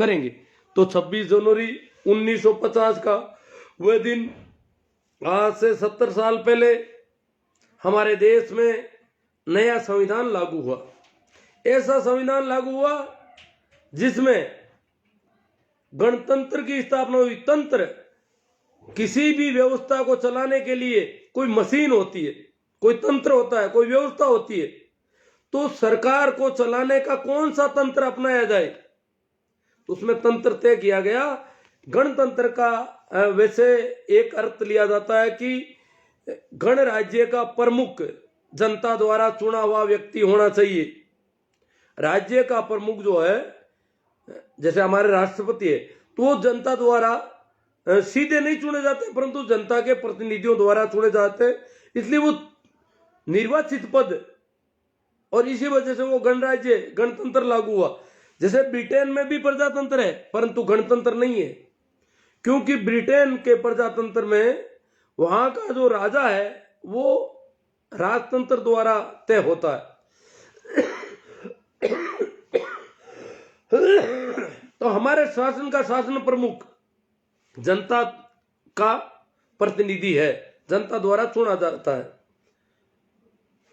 करेंगे। तो 26 जनवरी 1950 का वह दिन, आज से 70 साल पहले हमारे देश में नया संविधान लागू हुआ। ऐसा संविधान लागू हुआ जिसमें गणतंत्र की स्थापना हुई। तंत्र, किसी भी व्यवस्था को चलाने के लिए कोई मशीन होती है, कोई तंत्र होता है, कोई व्यवस्था होती है। तो सरकार को चलाने का कौन सा तंत्र अपनाया जाए, तो उसमें तंत्र तय किया गया। गणतंत्र का वैसे एक अर्थ लिया जाता है कि गणराज्य का प्रमुख जनता द्वारा चुना हुआ व्यक्ति होना चाहिए। राज्य का प्रमुख जो है, जैसे हमारे राष्ट्रपति है, तो वो जनता द्वारा सीधे नहीं चुने जाते, परंतु जनता के प्रतिनिधियों द्वारा चुने जाते हैं, इसलिए वो निर्वाचित पद। और इसी वजह से वो गणराज्य, गणतंत्र लागू हुआ। जैसे ब्रिटेन में भी प्रजातंत्र है, परंतु गणतंत्र नहीं है, क्योंकि ब्रिटेन के प्रजातंत्र में वहां का जो राजा है वो राजतंत्र द्वारा तय होता है। तो हमारे शासन का शासन प्रमुख जनता का प्रतिनिधि है, जनता द्वारा चुना जाता है।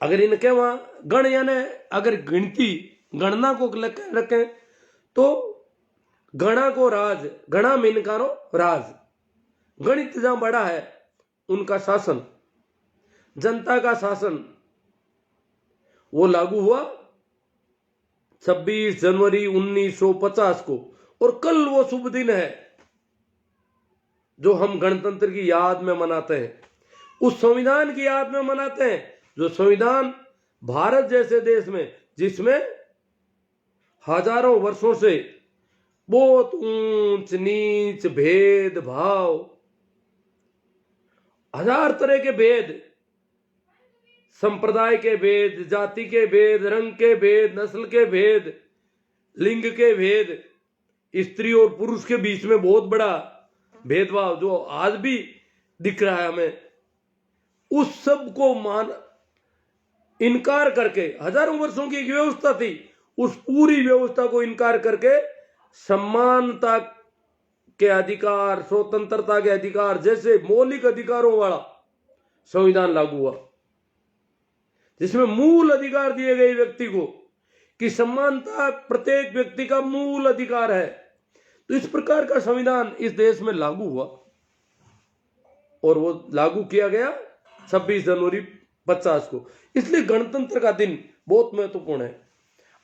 अगर इनके वहां गण यानी अगर गिनती गणना को रखें तो गणा को राज, गणा मिनकारो राज, गणित जहां बड़ा है उनका शासन, जनता का शासन, वो लागू हुआ 26 जनवरी 1950 को। और कल वो शुभ दिन है जो हम गणतंत्र की याद में मनाते हैं, उस संविधान की याद में मनाते हैं, जो संविधान भारत जैसे देश में, जिसमें हजारों वर्षों से बहुत ऊंच नीच भेदभाव, हजार तरह के भेद, संप्रदाय के भेद, जाति के भेद, रंग के भेद, नस्ल के भेद, लिंग के भेद, स्त्री और पुरुष के बीच में बहुत बड़ा भेदभाव जो आज भी दिख रहा है हमें, उस सब को इनकार करके, हजारों वर्षों की एक व्यवस्था थी, उस पूरी व्यवस्था को इनकार करके समानता के अधिकार, स्वतंत्रता के अधिकार जैसे मौलिक अधिकारों वाला संविधान लागू हुआ, जिसमें मूल अधिकार दिए गए व्यक्ति को कि समानता प्रत्येक व्यक्ति का मूल अधिकार है। तो इस प्रकार का संविधान इस देश में लागू हुआ और वो लागू किया गया 26 जनवरी 50 को। इसलिए गणतंत्र का दिन बहुत महत्वपूर्ण है।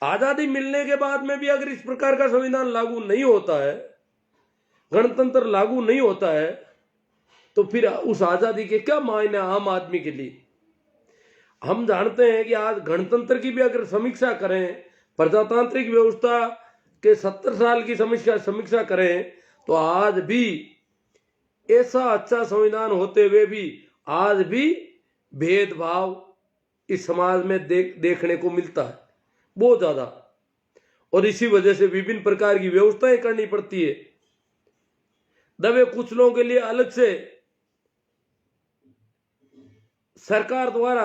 आजादी मिलने के बाद में भी अगर इस प्रकार का संविधान लागू नहीं होता है, गणतंत्र लागू नहीं होता है, तो फिर उस आजादी के क्या मायने आम आदमी के लिए। हम जानते हैं कि आज गणतंत्र की भी अगर समीक्षा करें, प्रजातांत्रिक व्यवस्था के 70 साल की समीक्षा करें, तो आज भी ऐसा अच्छा संविधान होते हुए भी आज भी भेदभाव इस समाज में देखने को मिलता है बहुत ज्यादा। और इसी वजह से विभिन्न प्रकार की व्यवस्थाएं करनी पड़ती है। दबे कुछ लोगों के लिए अलग से सरकार द्वारा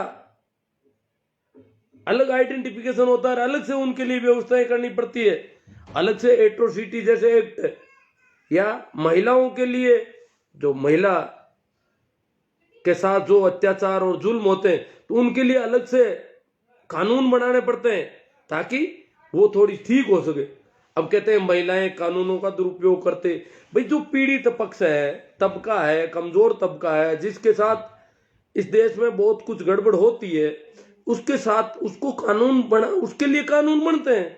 अलग आइडेंटिफिकेशन होता है, अलग से उनके लिए व्यवस्थाएं करनी पड़ती है। अलग से एट्रोसिटी जैसे एक्ट, या महिलाओं के लिए जो महिला के साथ जो अत्याचार और जुल्म होते हैं, तो उनके लिए अलग से कानून बनाने पड़ते हैं ताकि वो थोड़ी ठीक हो सके। अब कहते हैं महिलाएं कानूनों का दुरुपयोग करते, भाई जो पीड़ित पक्ष है, तबका है, कमजोर तबका है, जिसके साथ इस देश में बहुत कुछ गड़बड़ होती है, उसके साथ उसको कानून बना, उसके लिए कानून बनते हैं,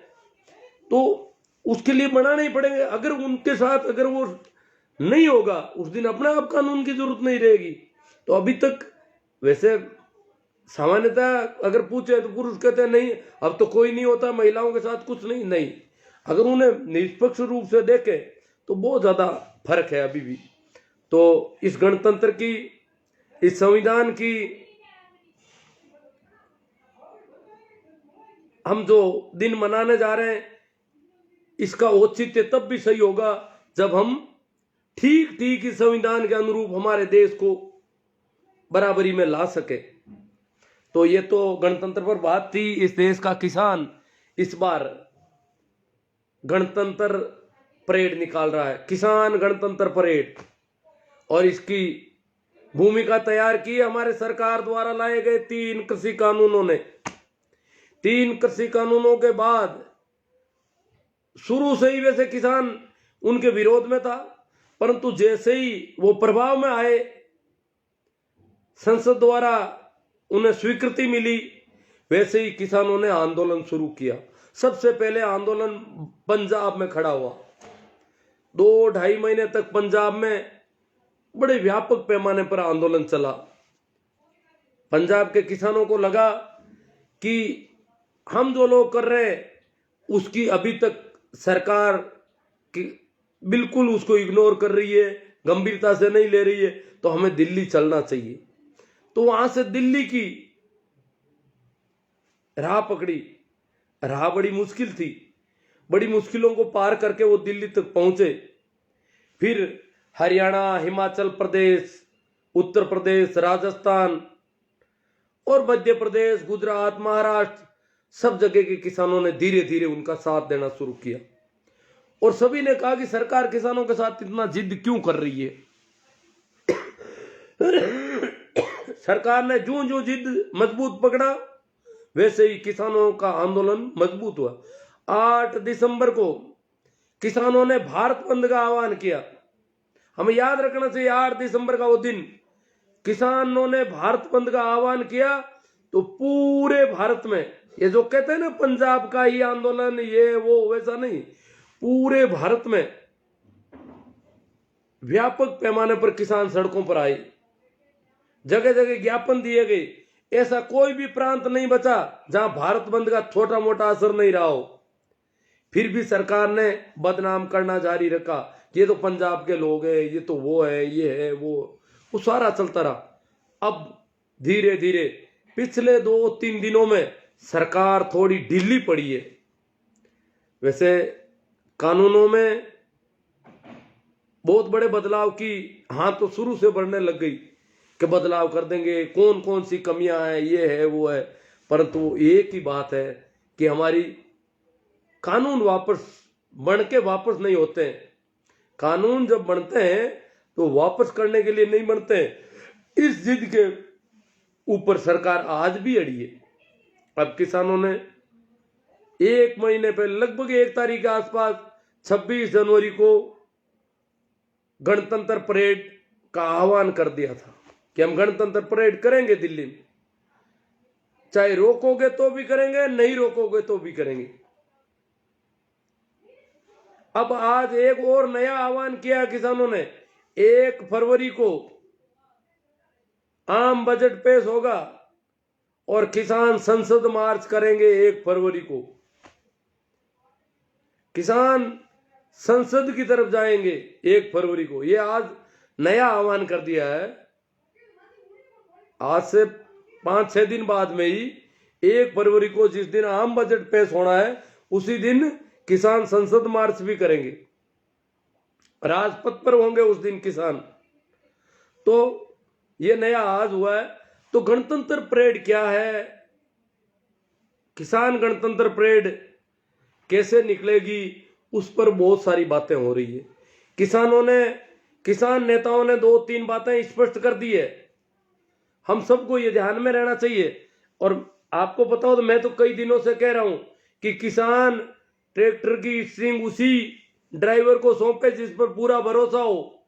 तो उसके लिए बनाने ही पड़ेंगे। अगर उनके साथ अगर वो नहीं होगा, उस दिन अपने आप कानून की जरूरत नहीं रहेगी। तो अभी तक वैसे सामान्यतः अगर पूछे तो पुरुष कहते हैं नहीं, अब तो कोई नहीं होता, महिलाओं के साथ कुछ नहीं। अगर उन्हें निष्पक्ष रूप से देखे तो बहुत ज्यादा फर्क है अभी भी। तो इस गणतंत्र की, इस संविधान की हम जो दिन मनाने जा रहे हैं, इसका औचित्य तब भी सही होगा जब हम ठीक इस संविधान के अनुरूप हमारे देश को बराबरी में ला सके। तो ये तो गणतंत्र पर बात थी। इस देश का किसान इस बार गणतंत्र परेड निकाल रहा है, किसान गणतंत्र परेड। और इसकी भूमिका तैयार की हमारे सरकार द्वारा लाए गए 3 कृषि कानूनों ने। 3 कृषि कानूनों के बाद शुरू से ही वैसे किसान उनके विरोध में था, परंतु जैसे ही वो प्रभाव में आए, संसद द्वारा उन्हें स्वीकृति मिली, वैसे ही किसानों ने आंदोलन शुरू किया। सबसे पहले आंदोलन पंजाब में खड़ा हुआ। 2-2.5 महीने तक पंजाब में बड़े व्यापक पैमाने पर आंदोलन चला। पंजाब के किसानों को लगा कि हम जो लोग कर रहे हैं उसकी अभी तक सरकार की बिल्कुल उसको इग्नोर कर रही है, गंभीरता से नहीं ले रही है, तो हमें दिल्ली चलना चाहिए। तो वहां से दिल्ली की राह पकड़ी। राह बड़ी मुश्किल थी, बड़ी मुश्किलों को पार करके वो दिल्ली तक पहुंचे। फिर हरियाणा, हिमाचल प्रदेश, उत्तर प्रदेश, राजस्थान और मध्य प्रदेश, गुजरात, महाराष्ट्र, सब जगह के किसानों ने धीरे धीरे उनका साथ देना शुरू किया। और सभी ने कहा कि सरकार किसानों के साथ इतना जिद क्यों कर रही है। सरकार ने जो जो जिद मजबूत पकड़ा, वैसे ही किसानों का आंदोलन मजबूत हुआ। 8 दिसंबर को किसानों ने भारत बंद का आह्वान किया। हमें याद रखना चाहिए, 8 दिसंबर का वो दिन किसानों ने भारत बंद का आह्वान किया। तो पूरे भारत में, ये जो कहते हैं ना पंजाब का ही आंदोलन ये वो, वैसा नहीं, पूरे भारत में व्यापक पैमाने पर किसान सड़कों पर आए। जगह जगह ज्ञापन दिए गए। ऐसा कोई भी प्रांत नहीं बचा जहां भारत बंद का छोटा मोटा असर नहीं रहा हो। फिर भी सरकार ने बदनाम करना जारी रखा, ये तो पंजाब के लोग हैं, ये तो वो है, ये है वो सारा चलता रहा। अब धीरे धीरे पिछले 2-3 दिनों में सरकार थोड़ी ढीली पड़ी है। वैसे कानूनों में बहुत बड़े बदलाव की हाथ तो शुरू से बढ़ने लग गई कि बदलाव कर देंगे, कौन कौन सी कमियां हैं, ये है वो है, परंतु एक ही बात है कि हमारी कानून वापस बन के वापस नहीं होते हैं। कानून जब बनते हैं तो वापस करने के लिए नहीं बनते हैं। इस जिद के ऊपर सरकार आज भी अड़ी है। अब किसानों ने 1 महीने पहले, लगभग 1 तारीख के आसपास, 26 जनवरी को गणतंत्र परेड का आह्वान कर दिया था कि हम गणतंत्र परेड करेंगे दिल्ली में, चाहे रोकोगे तो भी करेंगे, नहीं रोकोगे तो भी करेंगे। अब आज एक और नया आह्वान किया किसानों ने। 1 फरवरी को आम बजट पेश होगा और किसान संसद मार्च करेंगे 1 फरवरी को। किसान संसद की तरफ जाएंगे 1 फरवरी को। ये आज नया आह्वान कर दिया है। आज से 5-6 दिन बाद में ही 1 फरवरी को, जिस दिन आम बजट पेश होना है, उसी दिन किसान संसद मार्च भी करेंगे, राजपथ पर होंगे उस दिन किसान। तो ये नया आज हुआ है। तो गणतंत्र परेड क्या है, किसान गणतंत्र परेड कैसे निकलेगी, उस पर बहुत सारी बातें हो रही है। किसान नेताओं ने 2-3 बातें स्पष्ट कर दी है। हम सबको ये ध्यान में रहना चाहिए। और आपको पता हो तो मैं तो कई दिनों से कह रहा हूं कि किसान ट्रैक्टर की स्ट्रिंग उसी ड्राइवर को सौंपे जिस पर पूरा भरोसा हो।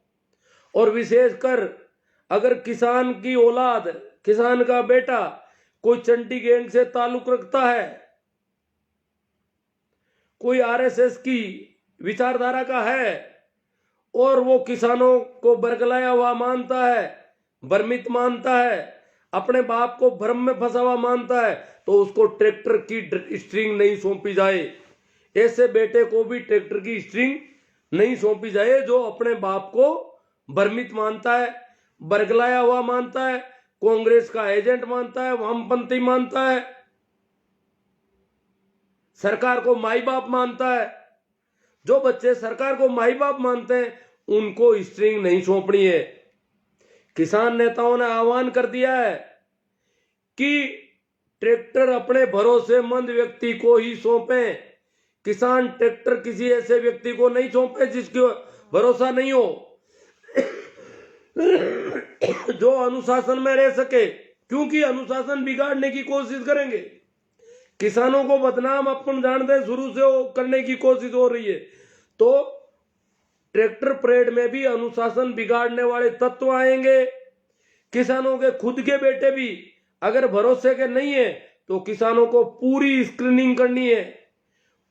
और विशेषकर अगर किसान की औलाद, किसान का बेटा कोई चंटी गैंग से ताल्लुक रखता है, कोई आरएसएस की विचारधारा का है और वो किसानों को बरगलाया हुआ मानता है, भ्रमित मानता है, अपने बाप को भ्रम में फंसा हुआ मानता है, तो उसको ट्रैक्टर की स्ट्रिंग नहीं सौंपी जाए। ऐसे बेटे को भी ट्रैक्टर की स्ट्रिंग नहीं सौंपी जाए जो अपने बाप को भ्रमित मानता है, बरगलाया हुआ मानता है, कांग्रेस का एजेंट मानता है, वामपंथी मानता है, सरकार को माई बाप मानता है। जो बच्चे सरकार को माई बाप मानते हैं उनको स्ट्रिंग नहीं सौंपनी है। किसान नेताओं ने आह्वान कर दिया है कि ट्रैक्टर अपने भरोसेमंद व्यक्ति को ही सौंपें, किसान ट्रैक्टर किसी ऐसे व्यक्ति को नहीं सौंपे जिसके भरोसा नहीं हो, जो अनुशासन में रह सके, क्योंकि अनुशासन बिगाड़ने की कोशिश करेंगे। किसानों को बदनाम अपन जानते शुरू से करने की कोशिश हो रही है, तो ट्रैक्टर परेड में भी अनुशासन बिगाड़ने वाले तत्व आएंगे। किसानों के खुद के बेटे भी अगर भरोसे के नहीं है तो किसानों को पूरी स्क्रीनिंग करनी है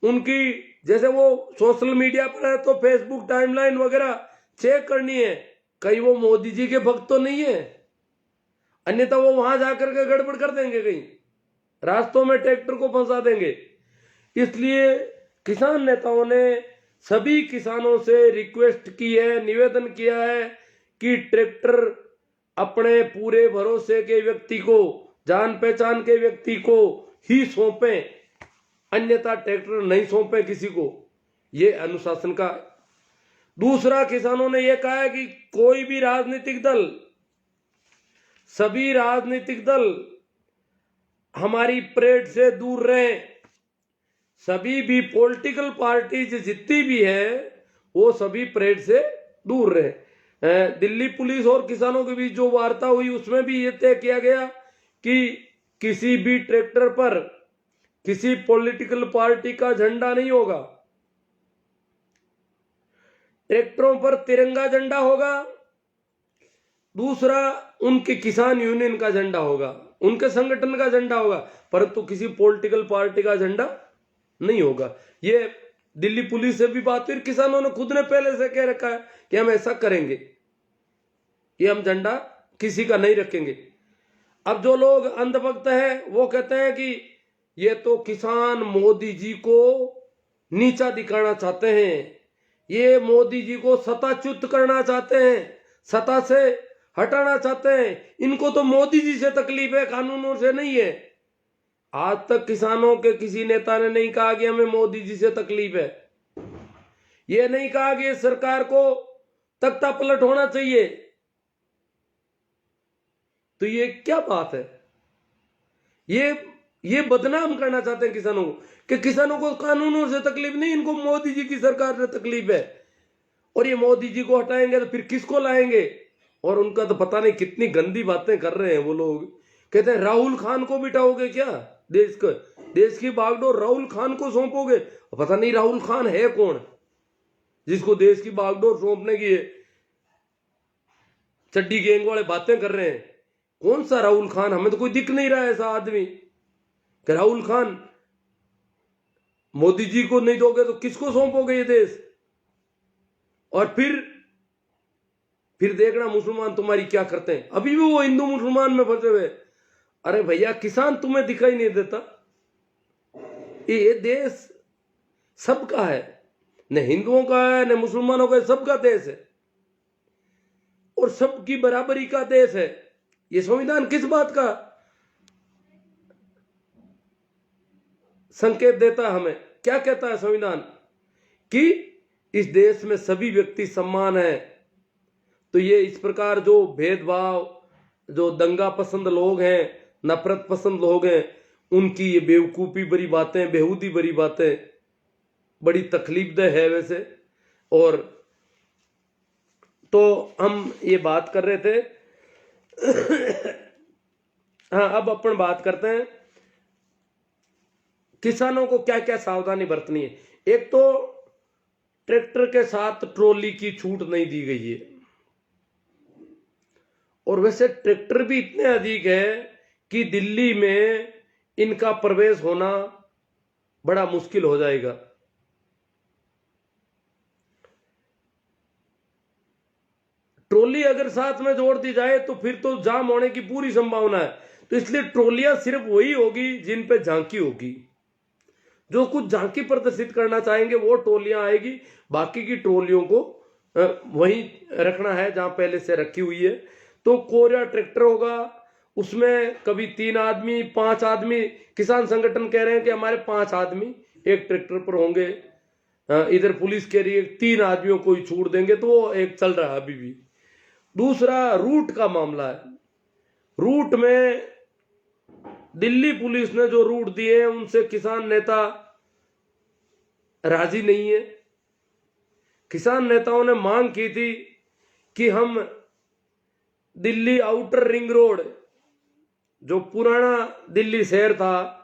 उनकी, जैसे वो सोशल मीडिया पर है तो फेसबुक टाइमलाइन वगैरह चेक करनी है, कहीं वो मोदी जी के भक्त तो नहीं है, अन्यथा वो वहां जाकर के गड़बड़ कर देंगे, कहीं रास्तों में ट्रैक्टर को फंसा देंगे। इसलिए किसान नेताओं ने सभी किसानों से रिक्वेस्ट की है, निवेदन किया है कि ट्रैक्टर अपने पूरे भरोसे के व्यक्ति को, जान पहचान के व्यक्ति को ही सौंपें, अन्यथा ट्रैक्टर नहीं सौंपे किसी को। ये अनुशासन का। दूसरा, किसानों ने यह कहा है कि कोई भी राजनीतिक दल, सभी राजनीतिक दल हमारी परेड से दूर रहें। सभी भी पॉलिटिकल पार्टीज जितनी भी है वो सभी परेड से दूर रहे। दिल्ली पुलिस और किसानों के बीच जो वार्ता हुई उसमें भी ये तय किया गया कि किसी भी ट्रैक्टर पर किसी पॉलिटिकल पार्टी का झंडा नहीं होगा, ट्रैक्टरों पर तिरंगा झंडा होगा। दूसरा, उनके किसान यूनियन का झंडा होगा, उनके संगठन का झंडा होगा, परंतु किसी पॉलिटिकल पार्टी का झंडा नहीं होगा। ये दिल्ली पुलिस से भी बात हुई, किसानों ने खुद ने पहले से कह रखा है कि हम ऐसा करेंगे, ये हम झंडा किसी का नहीं रखेंगे। अब जो लोग अंधभक्त है वो कहते हैं कि ये तो किसान मोदी जी को नीचा दिखाना चाहते हैं, ये मोदी जी को सत्ताच्युत करना चाहते हैं, सत्ता से हटाना चाहते हैं, इनको तो मोदी जी से तकलीफ है, कानूनों से नहीं है। आज तक किसानों के किसी नेता ने नहीं कहा कि हमें मोदी जी से तकलीफ है, ये नहीं कहा कि सरकार को तख्ता पलट होना चाहिए। तो ये क्या बात है? ये बदनाम करना चाहते हैं किसानों को कि किसानों को कानूनों से तकलीफ नहीं, इनको मोदी जी की सरकार से तकलीफ है, और ये मोदी जी को हटाएंगे तो फिर किसको लाएंगे। और उनका तो पता नहीं कितनी गंदी बातें कर रहे हैं वो लोग। कहते हैं राहुल खान को बिठाओगे क्या, देश की बागडोर राहुल खान को सौंपोगे। पता नहीं राहुल खान है कौन जिसको देश की बागडोर सौंपने की चड्डी गैंग वाले बातें कर रहे हैं। कौन सा राहुल खान? हमें तो कोई दिख नहीं रहा ऐसा आदमी कि राहुल खान, मोदी जी को नहीं दोगे तो किसको सौंपोगे ये देश। और फिर देखना मुसलमान तुम्हारी क्या करते हैं। अभी भी वो हिंदू मुसलमान में फंसे हुए। अरे भैया, किसान तुम्हें दिखाई नहीं देता? ये देश सबका है, न हिंदुओं का है न मुसलमानों का है, सबका देश है और सबकी बराबरी का देश है। ये संविधान किस बात का संकेत देता है हमें? क्या कहता है संविधान? कि इस देश में सभी व्यक्ति समान है। तो ये इस प्रकार जो भेदभाव, जो दंगा पसंद लोग हैं, नफरत पसंद लोग हैं, उनकी ये बेवकूफ़ी भरी बातें, बेहूदी भरी बातें बड़ी तकलीफदेह है वैसे। और तो हम ये बात कर रहे थे हाँ, अब अपन बात करते हैं किसानों को क्या क्या सावधानी बरतनी है। एक तो ट्रैक्टर के साथ ट्रॉली की छूट नहीं दी गई है, और वैसे ट्रैक्टर भी इतने अधिक है कि दिल्ली में इनका प्रवेश होना बड़ा मुश्किल हो जाएगा। ट्रॉली अगर साथ में जोड़ दी जाए तो फिर तो जाम होने की पूरी संभावना है। तो इसलिए ट्रॉलियां सिर्फ वही होगी जिन पे झांकी होगी, जो कुछ झांकी प्रदर्शित करना चाहेंगे वो ट्रॉलियां आएगी। बाकी की ट्रॉलियों को वहीं रखना है जहां पहले से रखी हुई है। तो कोरिया ट्रैक्टर होगा, उसमें कभी 3 आदमी 5 आदमी, किसान संगठन कह रहे हैं कि हमारे 5 आदमी एक ट्रैक्टर पर होंगे, इधर पुलिस कह रही है 3 आदमियों को ही छूट देंगे, तो वो एक चल रहा है अभी भी। दूसरा, रूट का मामला है। रूट में दिल्ली पुलिस ने जो रूट दिए हैं उनसे किसान नेता राजी नहीं है। किसान नेताओं ने मांग की थी कि हम दिल्ली आउटर रिंग रोड, जो पुराना दिल्ली शहर था,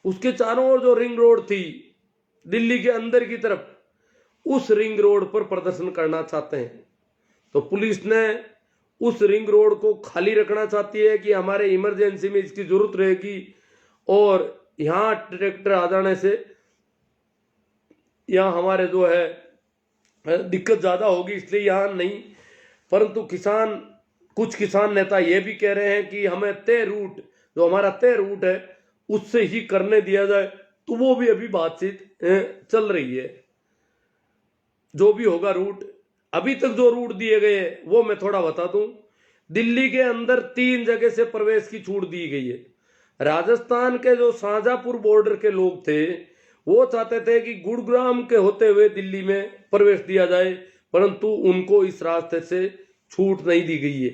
उसके चारों ओर जो रिंग रोड थी दिल्ली के अंदर की तरफ, उस रिंग रोड पर प्रदर्शन करना चाहते हैं। तो पुलिस ने उस रिंग रोड को खाली रखना चाहती है कि हमारे इमरजेंसी में इसकी जरूरत रहेगी और यहां ट्रैक्टर आ जाने से यहां हमारे जो है दिक्कत ज्यादा होगी, इसलिए यहां नहीं। परंतु कुछ किसान नेता ये भी कह रहे हैं कि हमें तय रूट, जो हमारा तय रूट है उससे ही करने दिया जाए। तो वो भी अभी बातचीत चल रही है। जो भी होगा रूट, अभी तक जो रूट दिए गए हैं वो मैं थोड़ा बता दूं। दिल्ली के अंदर 3 जगह से प्रवेश की छूट दी गई है। राजस्थान के जो शाहजहांपुर बॉर्डर के लोग थे वो चाहते थे कि गुरुग्राम के होते हुए दिल्ली में प्रवेश दिया जाए, परंतु उनको इस रास्ते से छूट नहीं दी गई है।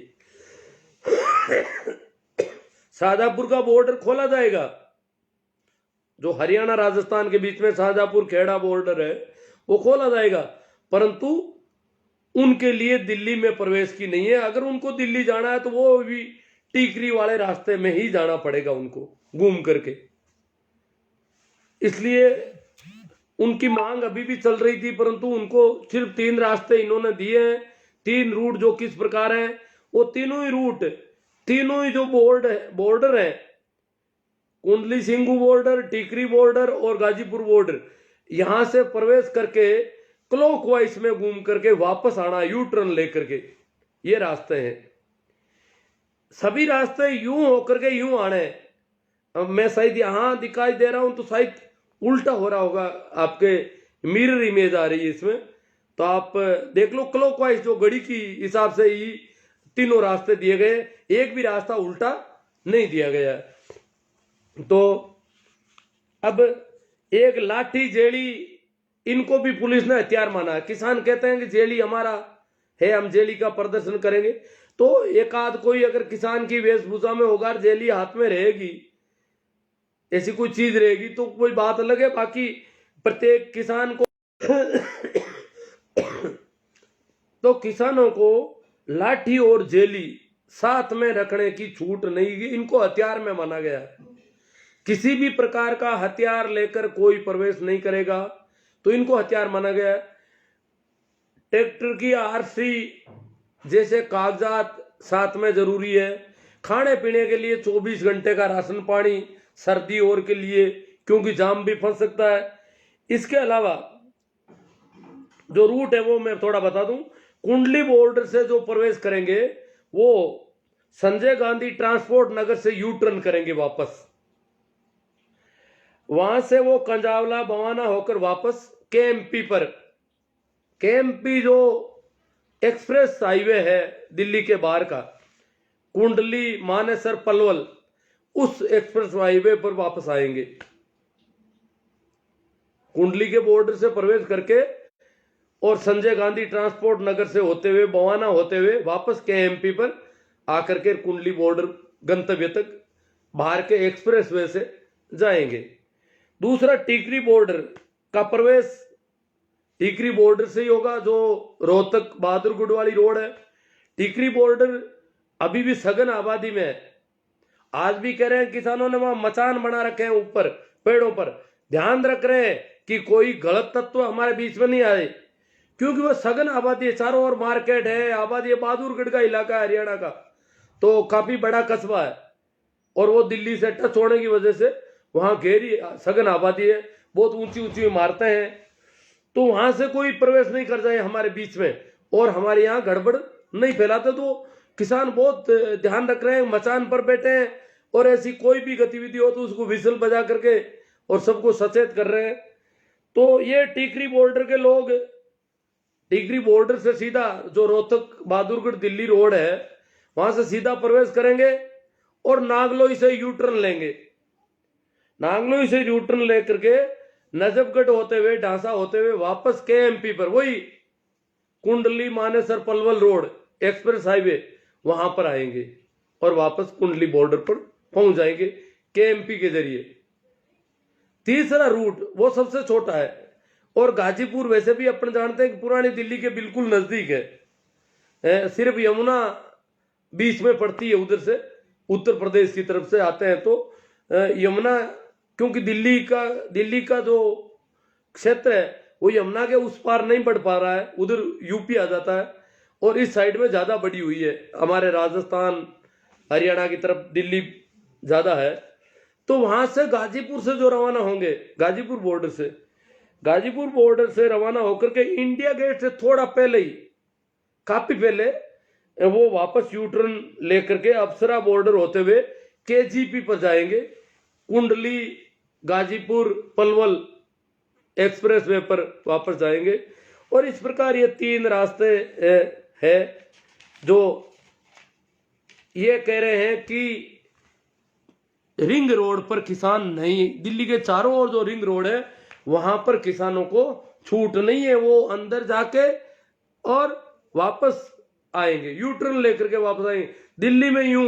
शाहजहांपुर का बॉर्डर खोला जाएगा, जो हरियाणा राजस्थान के बीच में शाहजहांपुर खेड़ा बॉर्डर है वो खोला जाएगा, परंतु उनके लिए दिल्ली में प्रवेश की नहीं है। अगर उनको दिल्ली जाना है तो वो भी टीकरी वाले रास्ते में ही जाना पड़ेगा उनको, घूम करके। इसलिए उनकी मांग अभी भी चल रही थी, परंतु उनको सिर्फ 3 रास्ते इन्होंने दिए हैं। 3 रूट जो किस प्रकार हैं, वो तीनों ही रूट, तीनों ही जो बॉर्डर है, कुंडली सिंगू बॉर्डर, टीकरी बॉर्डर और गाजीपुर बॉर्डर, यहां से प्रवेश करके क्लॉकवाइज में घूम करके वापस आना, यू टर्न लेकर के, ये रास्ते हैं। सभी रास्ते यूं होकर के यूं आने। अब मैं शायद यहां दिखाई दे रहा हूं तो शायद उल्टा हो रहा होगा, आपके मिरर इमेज आ रही है इसमें, तो आप देख लो। क्लॉकवाइज जो घड़ी की हिसाब से ही तीनों रास्ते दिए गए, एक भी रास्ता उल्टा नहीं दिया गया। तो अब एक लाठी जेली, इनको भी पुलिस ने हथियार माना है। किसान कहते हैं कि जेली हमारा है, हम जेली का प्रदर्शन करेंगे। तो एक आध कोई अगर किसान की वेशभूषा में होगा, जेली हाथ में रहेगी, ऐसी कोई चीज रहेगी तो कोई बात अलग है। बाकी प्रत्येक किसान को तो किसानों को लाठी और जेली साथ में रखने की छूट नहीं, इनको हथियार में माना गया है। किसी भी प्रकार का हथियार लेकर कोई प्रवेश नहीं करेगा, तो इनको हथियार माना गया है। ट्रैक्टर की आरसी जैसे कागजात साथ में जरूरी है। खाने पीने के लिए 24 घंटे का राशन पानी, सर्दी और के लिए, क्योंकि जाम भी फंस सकता है। इसके अलावा जो रूट है वो मैं थोड़ा बता दूं। कुंडली बॉर्डर से जो प्रवेश करेंगे वो संजय गांधी ट्रांसपोर्ट नगर से यू टर्न करेंगे वापस, वहां से वो कंजावला बवाना होकर वापस केएमपी पर, केएमपी जो एक्सप्रेस हाईवे है दिल्ली के बाहर का, कुंडली मानेसर पलवल, उस एक्सप्रेस हाईवे पर वापस आएंगे। कुंडली के बॉर्डर से प्रवेश करके और संजय गांधी ट्रांसपोर्ट नगर से होते हुए, बवाना होते हुए वापस केएमपी पर आकर के कुंडली बॉर्डर गंतव्य तक बाहर के एक्सप्रेस वे से जाएंगे। दूसरा, टीकरी बॉर्डर का प्रवेश टीकरी बॉर्डर से ही होगा, जो रोहतक बहादुरगढ़ वाली रोड है। टीकरी बॉर्डर अभी भी सघन आबादी में है। आज भी कह रहे हैं किसानों ने वहां मचान बना रखे हैं ऊपर पेड़ों पर, ध्यान रख रहे हैं कि कोई गलत तत्व हमारे बीच में नहीं आए, क्योंकि वो सघन आबादी है, चारों ओर मार्केट है, आबादी है। बहादुरगढ़ का इलाका है हरियाणा का, तो काफी बड़ा कस्बा है, और वो दिल्ली से टच होने की वजह से वहां गहरी सघन आबादी है, बहुत ऊंची ऊंची इमारतें हैं। तो वहां से कोई प्रवेश नहीं कर जाए हमारे बीच में, और हमारे यहाँ गड़बड़ नहीं फैलाते। तो किसान बहुत ध्यान रख रहे हैं, मचान पर बैठे हैं, और ऐसी कोई भी गतिविधि हो तो उसको विसल बजा करके और सबको सचेत कर रहे हैं। तो ये टीकरी बॉर्डर के लोग टीकरी बॉर्डर से सीधा जो रोहतक बहादुरगढ़ दिल्ली रोड है वहां से सीधा प्रवेश करेंगे और नागलोई से यू टर्न लेंगे। नागलोई से यू टर्न लेकर के नजफगढ़ होते हुए, ढांसा होते हुए वापस केएमपी पर, वही Kundli Manesar Palwal road express highway, वहां पर आएंगे और वापस कुंडली बॉर्डर पर पहुंच जाएंगे केएमपी के जरिए। तीसरा रूट वो सबसे छोटा है, और गाजीपुर वैसे भी अपन जानते हैं कि पुरानी दिल्ली के बिल्कुल नजदीक है, सिर्फ यमुना बीच में पड़ती है उधर से, उत्तर प्रदेश की तरफ से आते हैं तो यमुना, क्योंकि दिल्ली का जो क्षेत्र है वो यमुना के उस पार नहीं बढ़ पा रहा है, उधर यूपी आ जाता है, और इस साइड में ज्यादा बढ़ी हुई है, हमारे राजस्थान हरियाणा की तरफ दिल्ली ज्यादा है। तो वहां से गाजीपुर से जो रवाना होंगे, गाजीपुर बॉर्डर से रवाना होकर के इंडिया गेट से थोड़ा पहले ही, काफी पहले, वो वापस यू टर्न लेकर के अप्सरा बॉर्डर होते हुए केजीपी पर जाएंगे, कुंडली गाजीपुर पलवल एक्सप्रेस वे पर वापस जाएंगे। और इस प्रकार ये 3 रास्ते है जो ये कह रहे हैं कि रिंग रोड पर किसान नहीं, दिल्ली के चारों ओर जो रिंग रोड है वहां पर किसानों को छूट नहीं है, वो अंदर जाके और वापस आएंगे, यू टर्न लेकर के वापस आएंगे, दिल्ली में यूं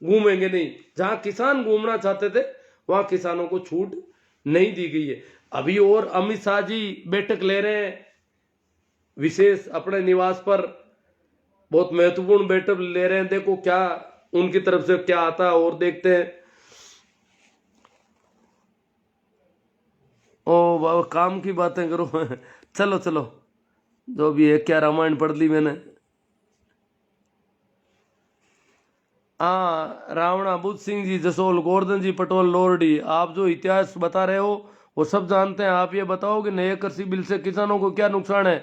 घूमेंगे नहीं। जहां किसान घूमना चाहते थे वहां किसानों को छूट नहीं दी गई है अभी। और अमित शाह जी बैठक ले रहे हैं विशेष अपने निवास पर, बहुत महत्वपूर्ण बैठक ले रहे हैं, देखो क्या उनकी तरफ से क्या आता है और देखते हैं। ओ काम की बातें करो चलो चलो, जो भी है, क्या रामायण पढ़ ली मैंने। हाँ, रावणा, बुद्ध सिंह जी जसोल, गोवर्धन जी पटोल लोरडी, आप जो इतिहास बता रहे हो वो सब जानते हैं। आप ये बताओ कि नए कृषि बिल से किसानों को क्या नुकसान है।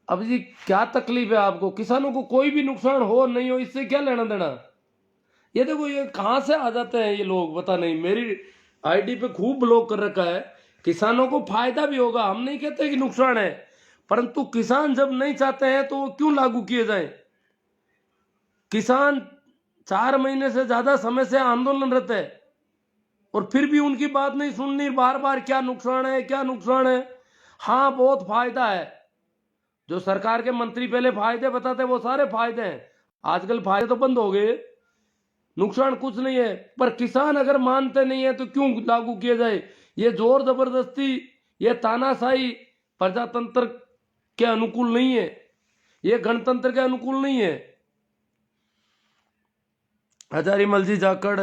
अब जी क्या तकलीफ है आपको, किसानों को कोई भी नुकसान हो नहीं हो इससे क्या लेना देना। ये देखो ये कहाँ से आ जाते हैं ये लोग, पता नहीं, मेरी आईडी पे खूब ब्लॉक कर रखा है। किसानों को फायदा भी होगा, हम नहीं कहते कि नुकसान है, परंतु किसान जब नहीं चाहते हैं तो वो क्यों लागू किए जाए। किसान 4 महीने से ज्यादा समय से आंदोलनरत है और फिर भी उनकी बात नहीं सुननी, बार बार क्या नुकसान है क्या नुकसान है। हाँ बहुत फायदा है, जो सरकार के मंत्री पहले फायदे बताते वो सारे फायदे हैं, आजकल फायदे तो बंद हो गए, नुकसान कुछ नहीं है। पर किसान अगर मानते नहीं है तो क्यों लागू किए जाए। ये जोर जबरदस्ती, ये तानाशाही प्रजातंत्र के अनुकूल नहीं है, ये गणतंत्र के अनुकूल नहीं है। हजारीमल जी जाखड़,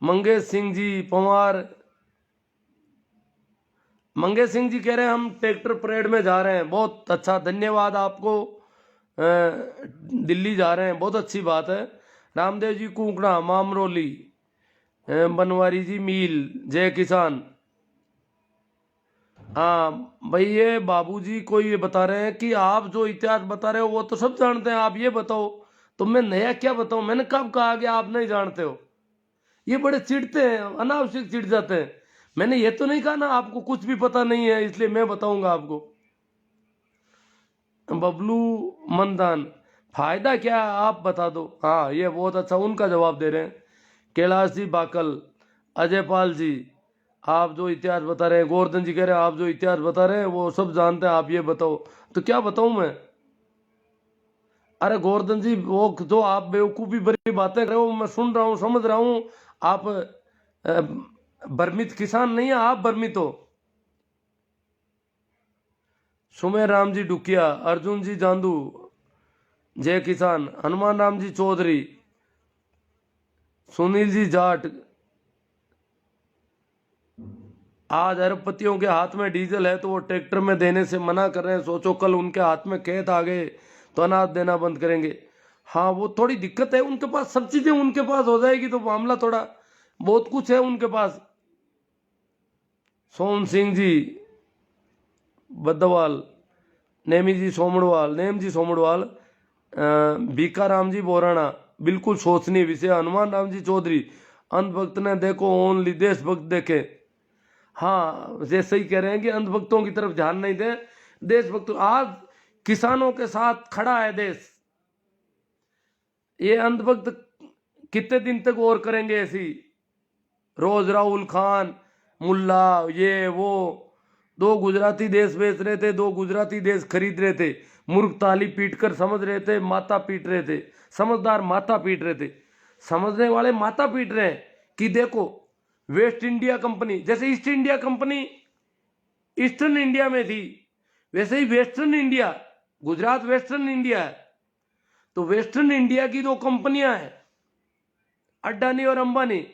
मंगेश सिंह जी पंवार, मंगेश सिंह जी कह रहे हैं हम ट्रैक्टर परेड में जा रहे हैं, बहुत अच्छा, धन्यवाद आपको। दिल्ली जा रहे हैं, बहुत अच्छी बात है। रामदेव जी कुकड़ा, मामरोली, बनवारी जी मील, जय किसान। हाँ भाई, ये बाबूजी को ये बता रहे हैं कि आप जो इतिहास बता रहे हो वो तो सब जानते हैं, आप ये बताओ तो मैं नया क्या बताऊं। मैंने कब कहा कि आप नहीं जानते हो। ये बड़े चिढ़ते हैं, अनावश्यक चिढ़ जाते हैं। मैंने ये तो नहीं कहा ना आपको कुछ भी पता नहीं है इसलिए मैं बताऊंगा आपको। बबलू मनदान, फायदा क्या है आप बता दो। हाँ ये बहुत अच्छा, उनका जवाब दे रहे हैं। कैलाश जी बाकल, अजय पाल जी, आप जो इतिहास बता रहे हैं, गोवर्धन जी कह रहे हैं आप जो इतिहास बता रहे हैं वो सब जानते हैं, आप ये बताओ। तो क्या बताऊं मैं। अरे गोवर्धन जी, वो जो आप बेवकूफ़ी भरी बातें कर रहे हो मैं सुन रहा हूँ, समझ रहा हूँ। आप भ्रमित किसान नहीं है, आप भ्रमित हो। सुमेर राम जी डुकिया, अर्जुन जी जांदू, जय किसान, हनुमान राम जी चौधरी, सुनील जी जाट, आज अरबपतियों के हाथ में डीजल है तो वो ट्रैक्टर में देने से मना कर रहे हैं। सोचो कल उनके हाथ में खेत आ गए तो अनाज देना बंद करेंगे। हाँ वो थोड़ी दिक्कत है, उनके पास सब चीजें उनके पास हो जाएगी तो मामला थोड़ा बहुत कुछ है उनके पास। सोम सिंह जी बद्दवाल, नेमी जी सोमड़वाल, नेम जी सोमड़वाल, भीका राम जी बोराना, बिल्कुल सोचनीय विषय। हनुमान राम जी चौधरी, अंधभक्त ने देखो ओनली देशभक्त देखे। हाँ ये सही कह रहे हैं कि अंधभक्तों की तरफ ध्यान नहीं दे, देशभक्त। आज किसानों के साथ खड़ा है देश, ये अंधभक्त कितने दिन तक और करेंगे ऐसी। रोज राहुल खान, मुल्ला, ये वो, 2 गुजराती देश बेच रहे थे, 2 गुजराती देश खरीद रहे थे, मूर्ख ताली पीट कर समझ रहे थे, माता पीट रहे थे, समझदार माता पीट रहे थे। समझने वाले माता पीट रहे हैं कि देखो वेस्ट इंडिया कंपनी, जैसे East India Company eastern India में थी, वैसे ही western India, Gujarat western India है, तो वेस्टर्न इंडिया की जो कंपनियां हैं अडानी और अंबानी,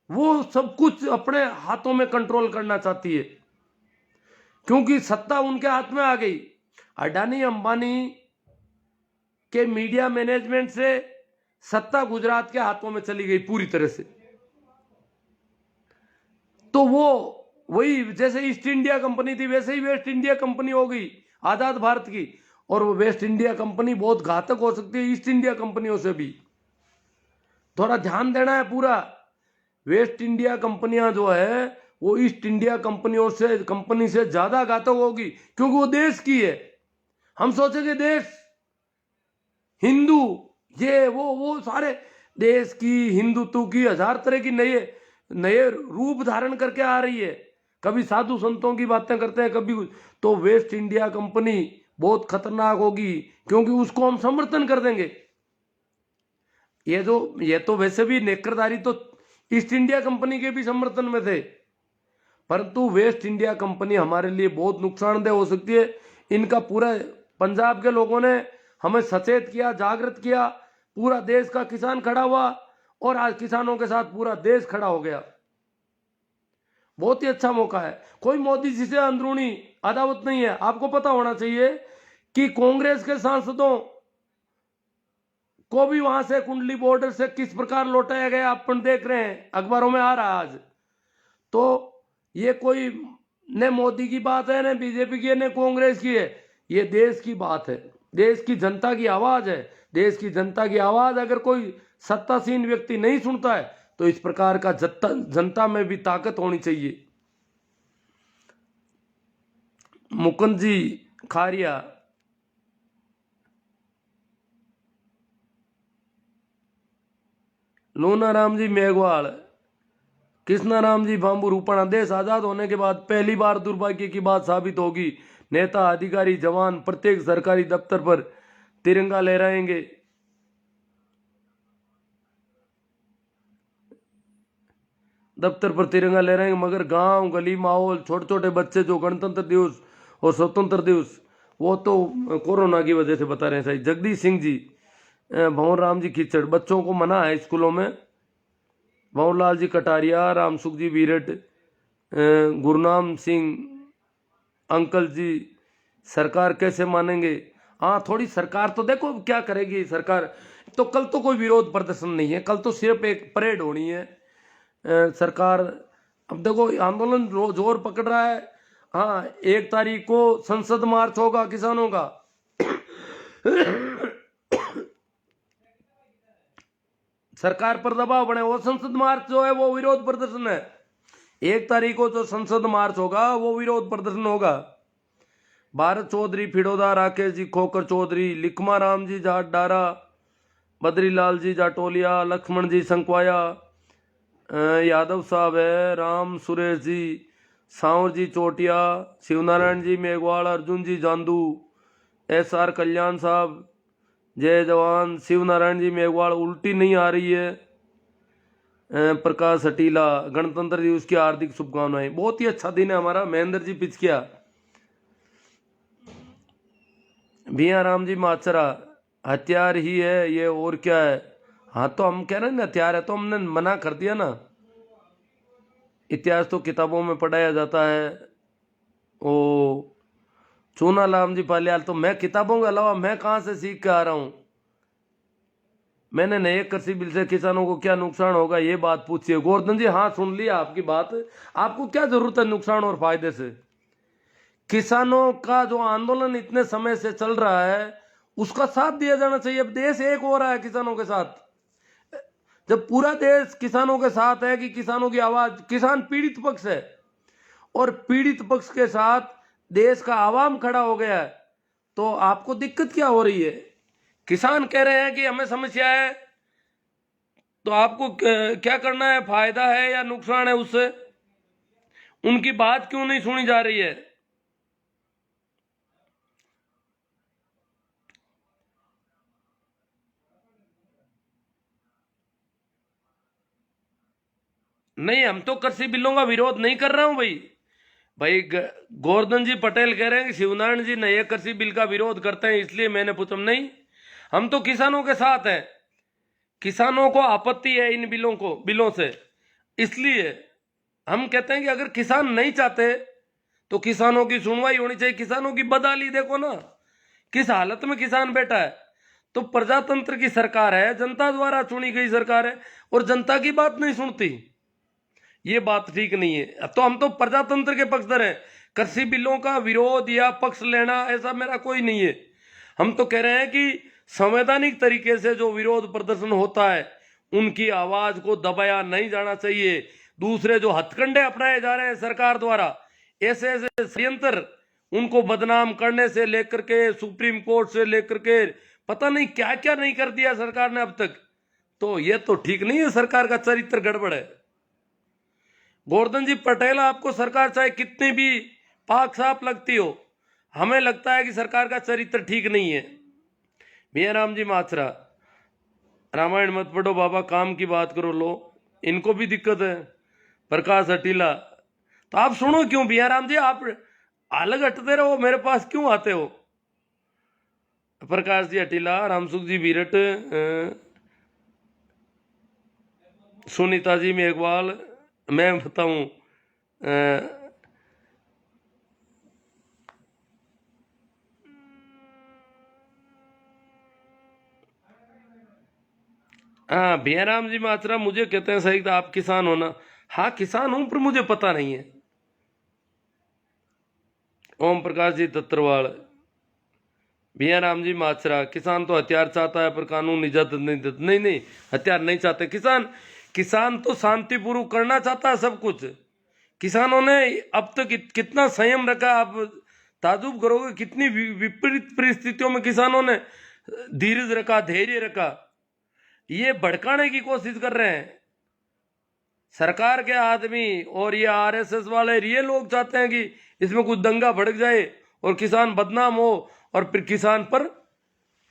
वो सब कुछ अपने हाथों में कंट्रोल करना चाहती है, क्योंकि सत्ता उनके हाथ में आ गई। अडानी अंबानी के मीडिया मैनेजमेंट से सत्ता गुजरात के हाथों में चली गई पूरी तरह से। तो वो वही जैसे ईस्ट इंडिया कंपनी थी वैसे ही वेस्ट इंडिया कंपनी हो गई आजाद भारत की, और वो वेस्ट इंडिया कंपनी बहुत घातक हो सकती है ईस्ट इंडिया कंपनियों से भी। थोड़ा ध्यान देना है पूरा। वेस्ट इंडिया कंपनियां जो है वो ईस्ट इंडिया कंपनी से ज्यादा घातक होगी, क्योंकि वो देश की है। हम सोचेंगे देश हिंदू ये वो सारे देश की, हिंदुत्व की हजार तरह की नए नए रूप धारण करके आ रही है। कभी साधु संतों की बातें करते हैं, कभी तो वेस्ट इंडिया कंपनी बहुत खतरनाक होगी, क्योंकि उसको हम समर्थन कर देंगे। ये तो वैसे भी नेकरदारी तो ईस्ट इंडिया कंपनी के भी समर्थन में थे, परंतु वेस्ट इंडिया कंपनी हमारे लिए बहुत नुकसानदेह हो सकती है। इनका पूरा पंजाब के लोगों ने हमें सचेत किया, जागृत किया, पूरा देश का किसान खड़ा हुआ, और आज किसानों के साथ पूरा देश खड़ा हो गया। बहुत ही अच्छा मौका है। कोई मोदी जी से अंदरूनी अदावत नहीं है। आपको पता होना चाहिए कि कांग्रेस के सांसदों को भी वहां से कुंडली बॉर्डर से किस प्रकार लौटाया गया अपन देख रहे हैं, अखबारों में आ रहा है आज। तो ये कोई न मोदी की बात है, न बीजेपी की है, न कांग्रेस की है, ये देश की बात है, देश की जनता की आवाज है। देश की जनता की आवाज अगर कोई सत्तासीन व्यक्ति नहीं सुनता है तो इस प्रकार का जनता में भी ताकत होनी चाहिए। मुकुंद जी खारिया, लोना राम जी मेघवाल, कृष्णा राम जी बाम्बू रूपाणा। देश आजाद होने के बाद पहली बार दुर्भाग्य की बात साबित होगी, नेता अधिकारी जवान प्रत्येक सरकारी दफ्तर पर तिरंगा लहराएंगे। दफ्तर पर तिरंगा लहराएंगे, मगर गांव गली माहौल छोटे छोटे बच्चे जो गणतंत्र दिवस और स्वतंत्र दिवस वो तो कोरोना की वजह से बता रहे हैं। सही जगदीश सिंह जी, भंवर राम जी खिचड़, बच्चों को मना है स्कूलों में। भंवर लाल जी कटारिया, रामसुख जी बीरट, गुरनाम सिंह अंकल जी, सरकार कैसे मानेंगे। हाँ थोड़ी सरकार तो देखो क्या करेगी सरकार। तो कल तो कोई विरोध प्रदर्शन नहीं है, कल तो सिर्फ एक परेड होनी है। सरकार अब देखो आंदोलन जोर पकड़ रहा है। हाँ 1 तारीख को संसद मार्च होगा किसानों का। सरकार पर दबाव बने, वो संसद मार्च जो है वो विरोध प्रदर्शन है। 1 तारीख को जो संसद मार्च होगा वो विरोध प्रदर्शन होगा। भारत चौधरी फिडोदा, राकेश जी खोकर चौधरी, लिखमा राम जी जाट डारा, बद्रीलाल जी जाटोलिया, लक्ष्मण जी संकवाया, यादव साहब है, राम सुरेश जी, सांवर जी चोटिया, शिवनारायण जी मेघवाल, अर्जुन जी जांदू, SR कल्याण साहब, जय जवान, शिवनारायण जी मेघवाल, उल्टी नहीं आ रही है, प्रकाश हटीला, गणतंत्र दिवस की हार्दिक शुभकामनाएं। बहुत ही अच्छा दिन है हमारा। महेंद्र जी पिचकिया, भिया राम जी माचरा, हथियार ही है ये और क्या है। हाँ तो हम कह रहे हैं ना हथियार है, तो हमने मना कर दिया ना। इतिहास तो किताबों में पढ़ाया जाता है। ओ चूना लाम जी पालियाल, तो मैं किताबों के अलावा मैं कहाँ से सीख के आ रहा हूँ। मैंने नए कृषि बिल से किसानों को क्या नुकसान होगा ये बात पूछी है। गोवर्धन जी हाँ सुन लिया आपकी बात। आपको क्या जरूरत है नुकसान और फायदे से। किसानों का जो आंदोलन इतने समय से चल रहा है उसका साथ दिया जाना चाहिए। अब देश एक हो रहा है किसानों के साथ। जब पूरा देश किसानों के साथ है कि किसानों की आवाज, किसान पीड़ित पक्ष है और पीड़ित पक्ष के साथ देश का आवाम खड़ा हो गया है, तो आपको दिक्कत क्या हो रही है। किसान कह रहे हैं कि हमें समस्या है, तो आपको क्या करना है, फायदा है या नुकसान है उससे। उनकी बात क्यों नहीं सुनी जा रही है। नहीं हम तो कृषि बिलों का विरोध नहीं कर रहा हूं भाई। भाई गोवर्धन जी पटेल कह रहे हैं कि शिवनारायण जी नए कृषि बिल का विरोध करते हैं, इसलिए मैंने पूछा। नहीं, हम तो किसानों के साथ हैं। किसानों को आपत्ति है इन बिलों से, इसलिए हम कहते हैं कि अगर किसान नहीं चाहते तो किसानों की सुनवाई होनी चाहिए। किसानों की बदहाली देखो ना, किस हालत में किसान बैठा है। तो प्रजातंत्र की सरकार है, जनता द्वारा चुनी गई सरकार है, और जनता की बात नहीं सुनती, ये बात ठीक नहीं है। तो हम तो प्रजातंत्र के पक्षधर हैं। कृषि बिलों का विरोध या पक्ष लेना ऐसा मेरा कोई नहीं है। हम तो कह रहे हैं कि संवैधानिक तरीके से जो विरोध प्रदर्शन होता है उनकी आवाज को दबाया नहीं जाना चाहिए। दूसरे जो हथकंडे अपनाए जा रहे हैं सरकार द्वारा, ऐसे ऐसे षड्यंत्र, उनको बदनाम करने से लेकर के सुप्रीम कोर्ट से लेकर के पता नहीं क्या क्या नहीं कर दिया सरकार ने अब तक, तो ये तो ठीक नहीं है। सरकार का चरित्र गड़बड़ है। गोवर्धन जी पटेल, आपको सरकार चाहे कितनी भी पाक साफ लगती हो, हमें लगता है कि सरकार का चरित्र ठीक नहीं है। भैया राम जी माचरा, रामायण मत पढ़ो बाबा, काम की बात करो। लो, इनको भी दिक्कत है। प्रकाश हटीला, तो आप सुनो क्यों भैया राम जी, आप अलग हटते रहो, मेरे पास क्यों आते हो। प्रकाश जी हटीला, रामसुख जी बीरट, सुनीता जी मेघवाल, मैं बताऊं, हाँ भैया राम जी माचरा मुझे कहते हैं सही, आप किसान हो ना। हाँ किसान हूं, पर मुझे पता नहीं है। ओम प्रकाश जी दत्तरवाल, भैया राम जी माचरा, किसान तो हथियार चाहता है पर कानून इजाजत नहीं देता। नहीं नहीं, हथियार नहीं चाहते किसान। किसान तो शांतिपूर्वक करना चाहता है सब कुछ। किसानों ने अब तक कितना संयम रखा, आप ताजुब करोगे। कितनी विपरीत परिस्थितियों में किसानों ने धीरज रखा, धैर्य रखा। ये भड़काने की कोशिश कर रहे हैं सरकार के आदमी, और ये आरएसएस वाले। ये लोग चाहते हैं कि इसमें कुछ दंगा भड़क जाए और किसान बदनाम हो, और फिर किसान पर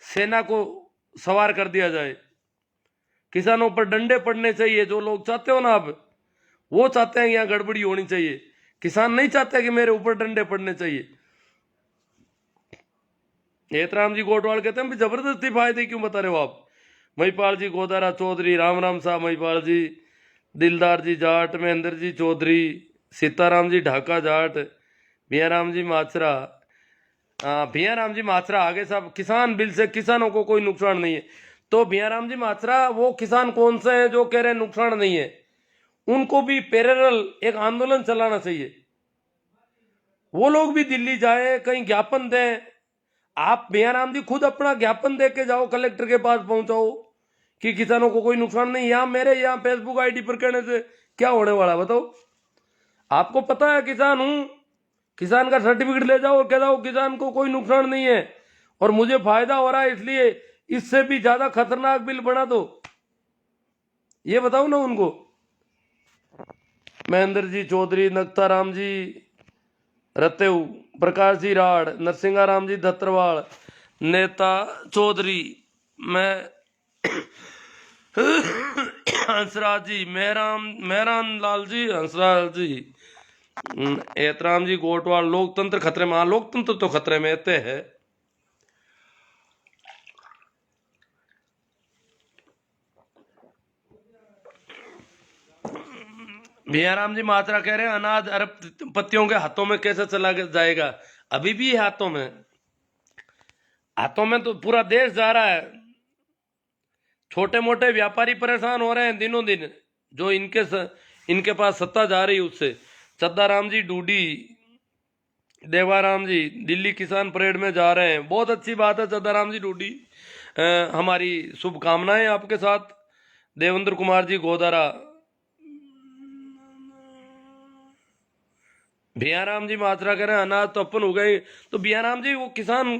सेना को सवार कर दिया जाए। किसानों पर डंडे पड़ने चाहिए, जो लोग चाहते हो ना आप, वो चाहते हैं यहाँ गड़बड़ी होनी चाहिए। किसान नहीं चाहते कि मेरे ऊपर डंडे पड़ने चाहिए। हेतराम जी गोटवाल कहते हैं जबरदस्ती फायदे क्यों बता रहे हो आप। महिपाल जी गोदारा चौधरी, राम राम साहब महिपाल जी, दिलदार जी जाट, महेंद्र जी चौधरी, सीताराम जी ढाका जाट, भैया राम जी माचरा। भैया राम जी माचरा आगे साहब, किसान बिल से किसानों को कोई नुकसान नहीं है। तो भैया राम जी माचरा, वो किसान कौन से हैं जो कह रहे हैं नुकसान नहीं है? उनको भी पैरेलल एक आंदोलन चलाना चाहिए। वो लोग भी दिल्ली जाए, कहीं ज्ञापन दें। आप भैया राम जी खुद अपना ज्ञापन दे के जाओ, कलेक्टर के पास पहुंचाओ कि किसानों को कोई नुकसान नहीं। यहाँ मेरे यहाँ फेसबुक आईडी पर कहने से क्या होने वाला बताओ। आपको पता है किसान हूं, किसान का सर्टिफिकेट ले जाओ और कह जाओ किसान को कोई नुकसान नहीं है और मुझे फायदा हो रहा है, इसलिए इससे भी ज्यादा खतरनाक बिल बना दो। ये बताओ ना उनको। महेंद्र जी चौधरी, नक्ता राम जी रतेऊ, प्रकाश जी राड़, नरसिंगा राम जी दत्तरवाल, नेता चौधरी, मैं हंसराज जी, मेहरान लाल जी, हंसराज जी, एतराम जी गोटवाल। लोकतंत्र खतरे में? हाँ, लोकतंत्र तो खतरे में एते है। भैया राम जी मात्रा कह रहे हैं अनाज अरबपतियों के हाथों में कैसे चला जाएगा? अभी भी है हाथों में। हाथों में तो पूरा देश जा रहा है। छोटे मोटे व्यापारी परेशान हो रहे हैं दिनों दिन, जो इनके पास सत्ता जा रही है उससे। चद्दाराम जी डूडी, देवाराम जी दिल्ली किसान परेड में जा रहे हैं। बहुत अच्छी बात है चद्दाराम जी डूडी, हमारी शुभकामनाएं आपके साथ। देवेंद्र कुमार जी गोदारा, भैयाराम जी मात्रा कह रहे हैं अनाज तो अपन हो गए। तो भैयाराम जी, वो किसान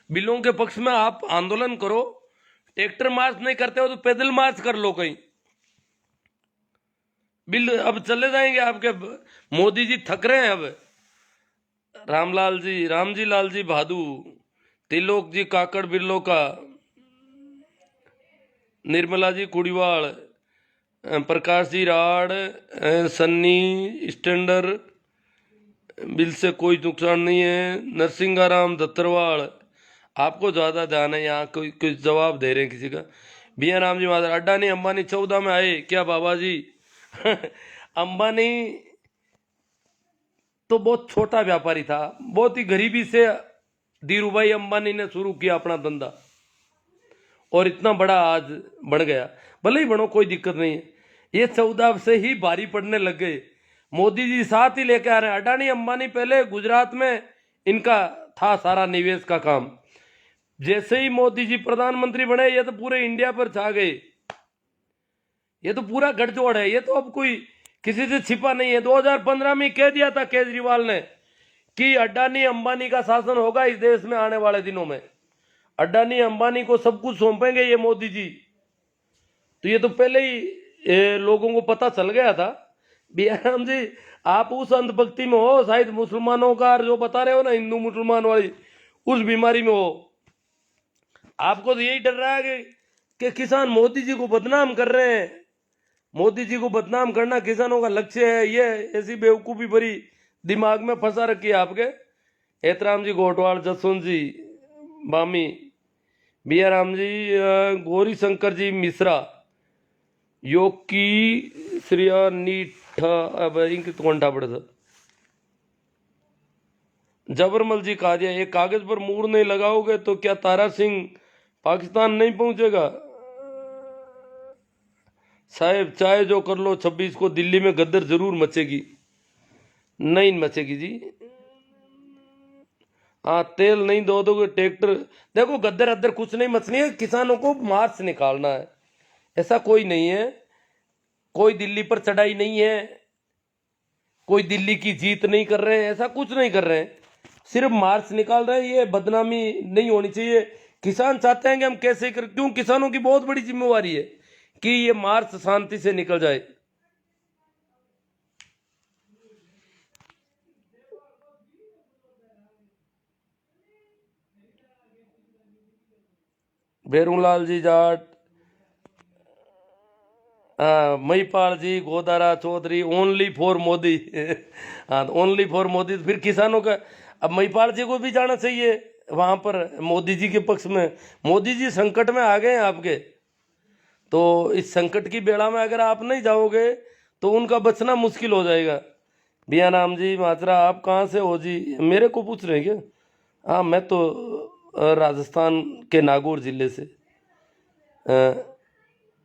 बिलों के पक्ष में आप आंदोलन करो। ट्रैक्टर मार्च नहीं करते हो तो पैदल मार्च कर लो कहीं। बिल अब चले जाएंगे आपके। मोदी जी थक रहे हैं अब। रामजी लाल जी भादू, त्रिलोक जी काकड़ बिरलो का, निर्मला जी कुड़ीवाल, प्रकाश जी राड़, सन्नी स्टैंडर, बिल से कोई नुकसान नहीं है। नरसिंगाराम दत्तरवाल, आपको ज्यादा ध्यान है, यहाँ कोई कुछ जवाब दे रहे हैं किसी का। बिया राम जी माधर, अड्डानी अंबानी 14 में आए क्या बाबा जी? अंबानी तो बहुत छोटा व्यापारी था, बहुत ही गरीबी से धीरूभाई अंबानी ने शुरू किया अपना धंधा, और इतना बड़ा आज बढ़ गया। भले ही बनो, कोई दिक्कत नहीं है। ये 14 से ही भारी पड़ने लग गए। मोदी जी साथ ही लेके आ रहे हैं। अडानी अंबानी पहले गुजरात में इनका था सारा निवेश का काम, जैसे ही मोदी जी प्रधानमंत्री बने ये तो पूरे इंडिया पर छा गए। ये तो पूरा गठजोड़ है, ये तो अब कोई किसी से छिपा नहीं है। 2015 में कह दिया था केजरीवाल ने कि अडानी अंबानी का शासन होगा इस देश में आने वाले दिनों में, अडानी अंबानी को सब कुछ सौंपेंगे ये मोदी जी। तो ये तो पहले ही लोगों को पता चल गया था। बियाराम जी, आप उस अंधभक्ति में हो, शायद मुसलमानों का जो बता रहे हो ना, हिंदू मुसलमान वाली, उस बीमारी में हो। आपको तो यही डर रहा है कि किसान मोदी जी को बदनाम कर रहे हैं। मोदी जी को बदनाम करना किसानों का लक्ष्य है, ये ऐसी बेवकूफ़ी भरी दिमाग में फंसा रखी है आपके। एतराम जी गोटवाल, जसवंत जी बामी, बियाराम जी, गौरी शंकर जी मिश्रा, योगी श्रिया नीठा, अब इनकी तो घंटा पड़े था। जबरमल जी कादिया, एक कागज पर मुहर नहीं लगाओगे तो क्या तारा सिंह पाकिस्तान नहीं पहुंचेगा? साहब चाहे जो कर लो, 26 को दिल्ली में गद्दर जरूर मचेगी। नहीं मचेगी जी। हाँ, तेल नहीं दो दोगे ट्रैक्टर, देखो गद्दर अद्दर कुछ नहीं मचनी है, किसानों को मार्च निकालना है, ऐसा कोई नहीं है। कोई दिल्ली पर चढ़ाई नहीं है, कोई दिल्ली की जीत नहीं कर रहे हैं, ऐसा कुछ नहीं कर रहे हैं, सिर्फ मार्च निकाल रहे हैं। ये बदनामी नहीं होनी चाहिए। किसान चाहते हैं कि हम कैसे कर, क्यों, किसानों की बहुत बड़ी जिम्मेवारी है कि ये मार्च शांति से निकल जाए। भैरूलाल जी जाट, महिपाल जी गोदारा चौधरी, ओनली फॉर मोदी। हाँ, ओनली फॉर मोदी। फिर किसानों का, अब महिपाल जी को भी जाना चाहिए वहां पर मोदी जी के पक्ष में। मोदी जी संकट में आ गए हैं आपके, तो इस संकट की बेड़ा में अगर आप नहीं जाओगे तो उनका बचना मुश्किल हो जाएगा। बियानाम जी मात्रा, आप कहाँ से हो जी? मेरे को पूछ रहे हैं क्या? हाँ, मैं तो राजस्थान के नागौर जिले से।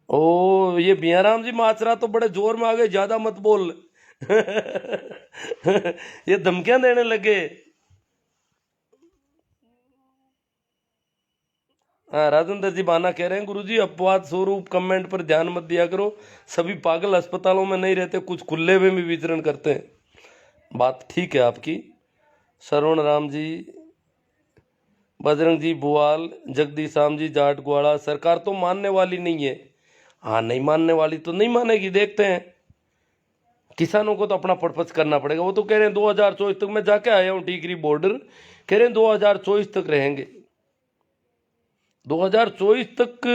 ओ, ये बियाराम जी माचरा तो बड़े जोर में आ गए, ज्यादा मत बोल। ये धमकियां देने लगे। हाँ, राजेंद्र जी बाना कह रहे हैं, गुरुजी अपवाद स्वरूप कमेंट पर ध्यान मत दिया करो, सभी पागल अस्पतालों में नहीं रहते, कुछ खुले में भी विचरण करते हैं। बात ठीक है आपकी। श्रवण राम जी, बजरंग जी बुआल, जगदीश राम जी जाट ग्वाड़ा, सरकार तो मानने वाली नहीं है। हाँ, नहीं मानने वाली तो नहीं मानेगी, देखते हैं। किसानों को तो अपना पर्पस करना पड़ेगा। वो तो कह रहे हैं 2024 तक, मैं जाके आया हूँ टीकरी बॉर्डर, कह रहे हैं 2024 तक रहेंगे। 2024 तक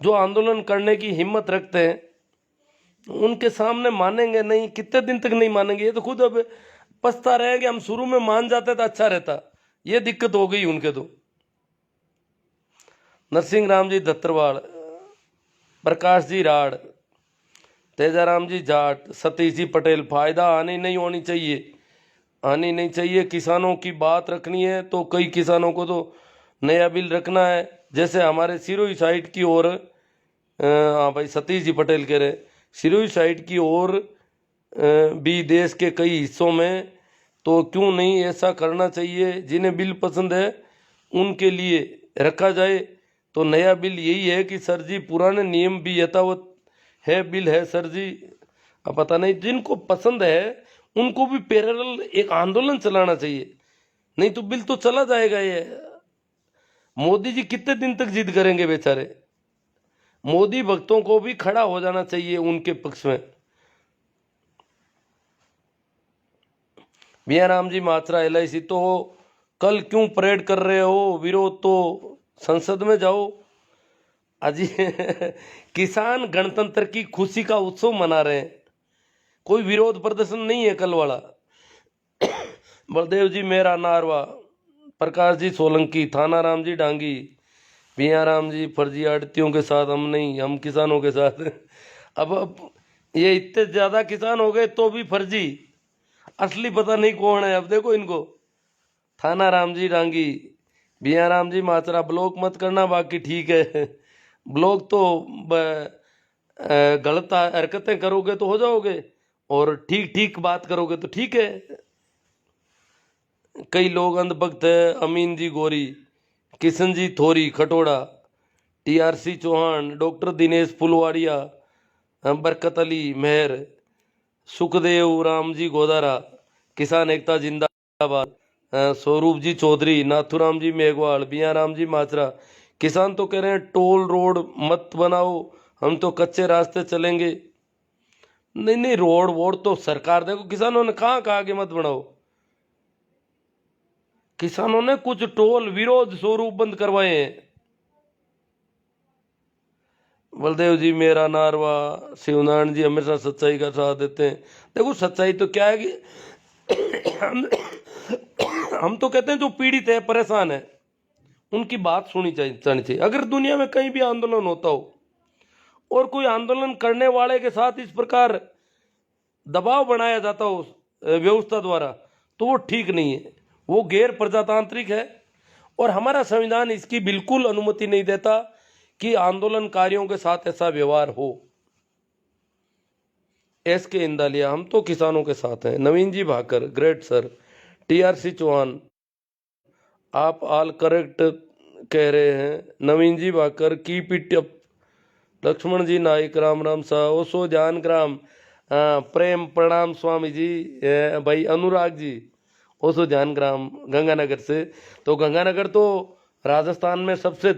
जो आंदोलन करने की हिम्मत रखते हैं उनके सामने मानेंगे नहीं, कितने दिन तक नहीं मानेंगे। ये तो खुद अब पछता रहे हैं कि हम शुरू में मान जाते तो अच्छा रहता, ये दिक्कत हो गई उनके तो। नरसिंह राम जी दत्तरवाल, प्रकाश जी राड़, तेजाराम जी जाट, सतीश जी पटेल, फायदा आनी नहीं होनी चाहिए, आनी नहीं चाहिए। किसानों की बात रखनी है तो कई किसानों को तो नया बिल रखना है, जैसे हमारे सिरोही साइड की ओर, हाँ भाई सतीश जी पटेल कह रहे, सिरोही साइड की ओर भी देश के कई हिस्सों में, तो क्यों नहीं ऐसा करना चाहिए। जिन्हें बिल पसंद है उनके लिए रखा जाए। तो नया बिल यही है कि सर जी पुराने नियम भी यथावत है, बिल है सर जी। अब पता नहीं, जिनको पसंद है उनको भी पैरेलल एक आंदोलन चलाना चाहिए, नहीं तो बिल तो चला जाएगा। ये मोदी जी कितने दिन तक जिद करेंगे बेचारे। मोदी भक्तों को भी खड़ा हो जाना चाहिए उनके पक्ष में। बियाराम जी मात्रा, LIC तो कल क्यों परेड कर रहे हो, विरोध तो संसद में जाओ। अजी किसान गणतंत्र की खुशी का उत्सव मना रहे हैं, कोई विरोध प्रदर्शन नहीं है कल वाला। बलदेव जी मेरा नारवा, प्रकाश जी सोलंकी, थाना राम जी डांगी, मियाँ राम जी फर्जी आड़तियों के साथ हम नहीं, हम किसानों के साथ। अब ये इतने ज्यादा किसान हो गए तो भी फर्जी, असली पता नहीं कौन है। अब देखो इनको, थाना राम जी डांगी, मियाँ राम जी माचरा, ब्लॉक मत करना बाकी ठीक है। ब्लॉक तो गलत हरकतें करोगे तो हो जाओगे, और ठीक ठीक बात करोगे तो ठीक है। कई लोग अंधभक्त है, अमीन जी गोरी, किशन जी थोरी खटोड़ा, टीआरसी चौहान, डॉक्टर दिनेश फुलवाड़िया, बरकत अली मेहर, सुखदेव राम जी गोदारा, किसान एकता जिंदाबाद, स्वरूप जी चौधरी, नाथुराम जी मेघवाल, बिया राम जी माचरा। किसान तो कह रहे हैं टोल रोड मत बनाओ, हम तो कच्चे रास्ते चलेंगे। नहीं नहीं, रोड वोड तो सरकार, देखो किसानों ने कहाँ कहा कि मत बनाओ। किसानों ने कुछ टोल विरोध स्वरूप बंद करवाए हैं। बलदेव जी मेरा नारवा, शिवनारायण जी हमेशा सच्चाई का साथ देते हैं। देखो सच्चाई तो क्या है कि हम तो कहते हैं जो पीड़ित है, परेशान है, उनकी बात सुनी चाहिए। अगर दुनिया में कहीं भी आंदोलन होता हो और कोई आंदोलन करने वाले के साथ इस प्रकार दबाव बनाया जाता हो व्यवस्था द्वारा, तो वो ठीक नहीं है, वो गैर प्रजातांत्रिक है। और हमारा संविधान इसकी बिल्कुल अनुमति नहीं देता कि आंदोलनकारियों के साथ ऐसा व्यवहार हो। एस के इंदालिया, हम तो किसानों के साथ हैं। Naveen ji Bhakar, great sir. TRC Chauhan, आप ऑल करेक्ट कह रहे हैं। Naveen ji Bhakar, keep it up. Lakshman ji Naik, Ram Ram Sah, Osho जानग्राम, प्रेम प्रणाम स्वामी जी, भाई अनुराग जी, ओसो जानग्राम गंगानगर से। तो गंगानगर तो राजस्थान में सबसे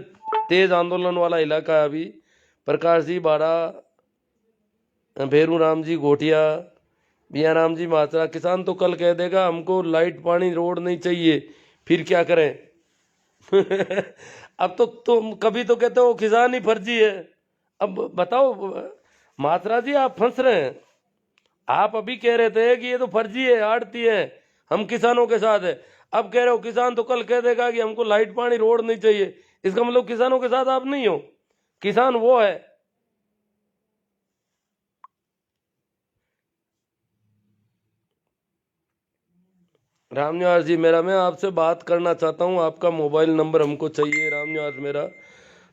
तेज आंदोलन वाला इलाका है अभी। प्रकाश जी बाड़ा, भेरू राम जी घोटिया, मियाँ राम जी माचरा। किसान तो कल कह देगा हमको लाइट पानी रोड नहीं चाहिए, फिर क्या करें? अब तो तुम कभी तो कहते हो किसान ही फर्जी है। अब बताओ मात्रा जी, आप फंस रहे हैं। आप अभी कह रहे थे कि ये तो फर्जी है, आड़ती है, हम किसानों के साथ है। अब कह रहे हो किसान तो कल कह देगा कि हमको लाइट पानी रोड नहीं चाहिए। इसका मतलब किसानों के साथ आप नहीं हो, किसान वो है। रामनिवास जी मेरा, मैं आपसे बात करना चाहता हूँ, आपका मोबाइल नंबर हमको चाहिए। रामनिवास मेरा,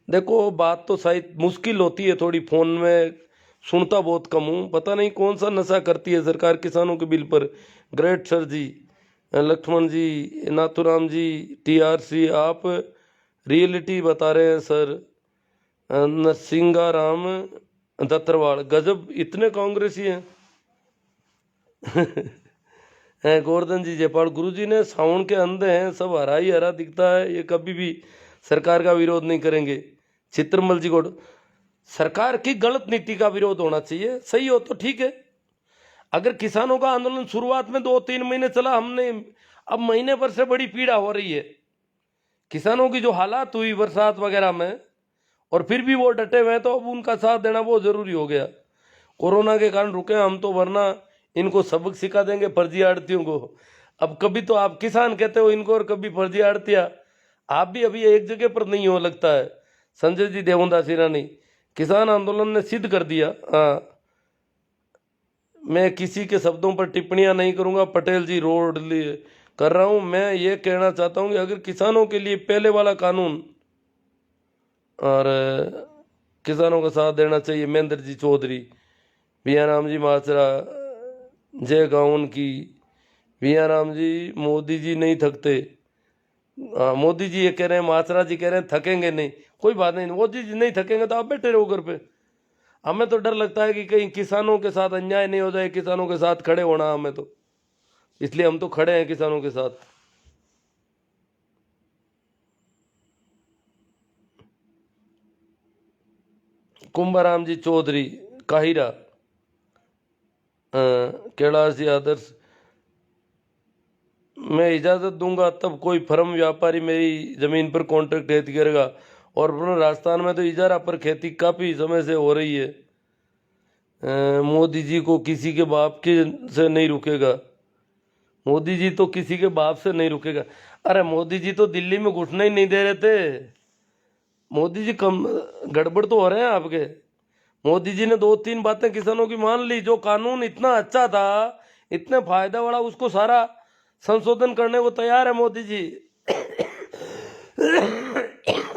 देखो बात तो शायद मुश्किल होती है थोड़ी, फोन में सुनता बहुत कम हूँ, पता नहीं कौन सा नशा करती है सरकार किसानों के बिल पर। ग्रेट सर जी, लक्ष्मण जी, नाथुराम जी, टीआरसी, आप रियलिटी बता रहे हैं सर। नरसिंगा राम दत्तरवाड़, गजब, इतने कांग्रेसी हैं। हैं गोवर्धन जी जयपाल, गुरु जी ने साउंड के अंधे हैं, सब हरा ही हरा दिखता है, ये कभी भी सरकार का विरोध नहीं करेंगे। चित्रमल जी को, सरकार की गलत नीति का विरोध होना चाहिए, सही हो तो ठीक है। अगर किसानों का आंदोलन शुरुआत में 2-3 महीने चला, हमने अब महीने भर से बड़ी पीड़ा हो रही है किसानों की, जो हालात हुई बरसात वगैरह में, और फिर भी वो डटे हुए हैं, तो अब उनका साथ देना बहुत जरूरी हो गया। कोरोना के कारण रुके हम तो, वरना इनको सबक सिखा देंगे फर्जी आड़तियों को। अब कभी तो आप किसान कहते हो इनको, और कभी फर्जी आड़तिया। आप भी अभी एक जगह पर नहीं हो लगता है। संजय जी देवदास ईरानी, किसान आंदोलन ने सिद्ध कर दिया। हाँ, मैं किसी के शब्दों पर टिप्पणियां नहीं करूंगा। पटेल जी रोड लिए कर रहा हूं। मैं ये कहना चाहता हूं कि अगर किसानों के लिए पहले वाला कानून और किसानों का साथ देना चाहिए। महेंद्र जी चौधरी, मियाँ राम जी माचरा, जय गाउन की, मियाँ राम जी, मोदी जी नहीं थकते। मोदी जी ये कह रहे हैं, माचरा जी कह रहे हैं थकेंगे नहीं, कोई बात नहीं, मोदी जी नहीं थकेंगे तो आप बैठे रहो घर पे। हमें तो डर लगता है कि कहीं किसानों के साथ अन्याय नहीं हो जाए, किसानों के साथ खड़े होना हमें तो, इसलिए हम तो खड़े हैं किसानों के साथ। कुंभाराम जी चौधरी, काहिरा, कैलाश जी आदर्श, मैं इजाजत दूंगा तब कोई फर्म व्यापारी मेरी जमीन पर कॉन्ट्रैक्ट खेती करेगा। और अपने राजस्थान में तो इजारा पर खेती काफी समय से हो रही है। मोदी जी को किसी के बाप के से नहीं रुकेगा। मोदी जी तो किसी के बाप से नहीं रुकेगा। अरे मोदी जी तो दिल्ली में घुसने ही नहीं दे रहे थे। मोदी जी कम गड़बड़ तो हो रहे हैं आपके। मोदी जी ने 2-3 बातें किसानों की मान ली। जो कानून इतना अच्छा था, इतने फायदा वाला, उसको सारा संशोधन करने को तैयार है मोदी जी।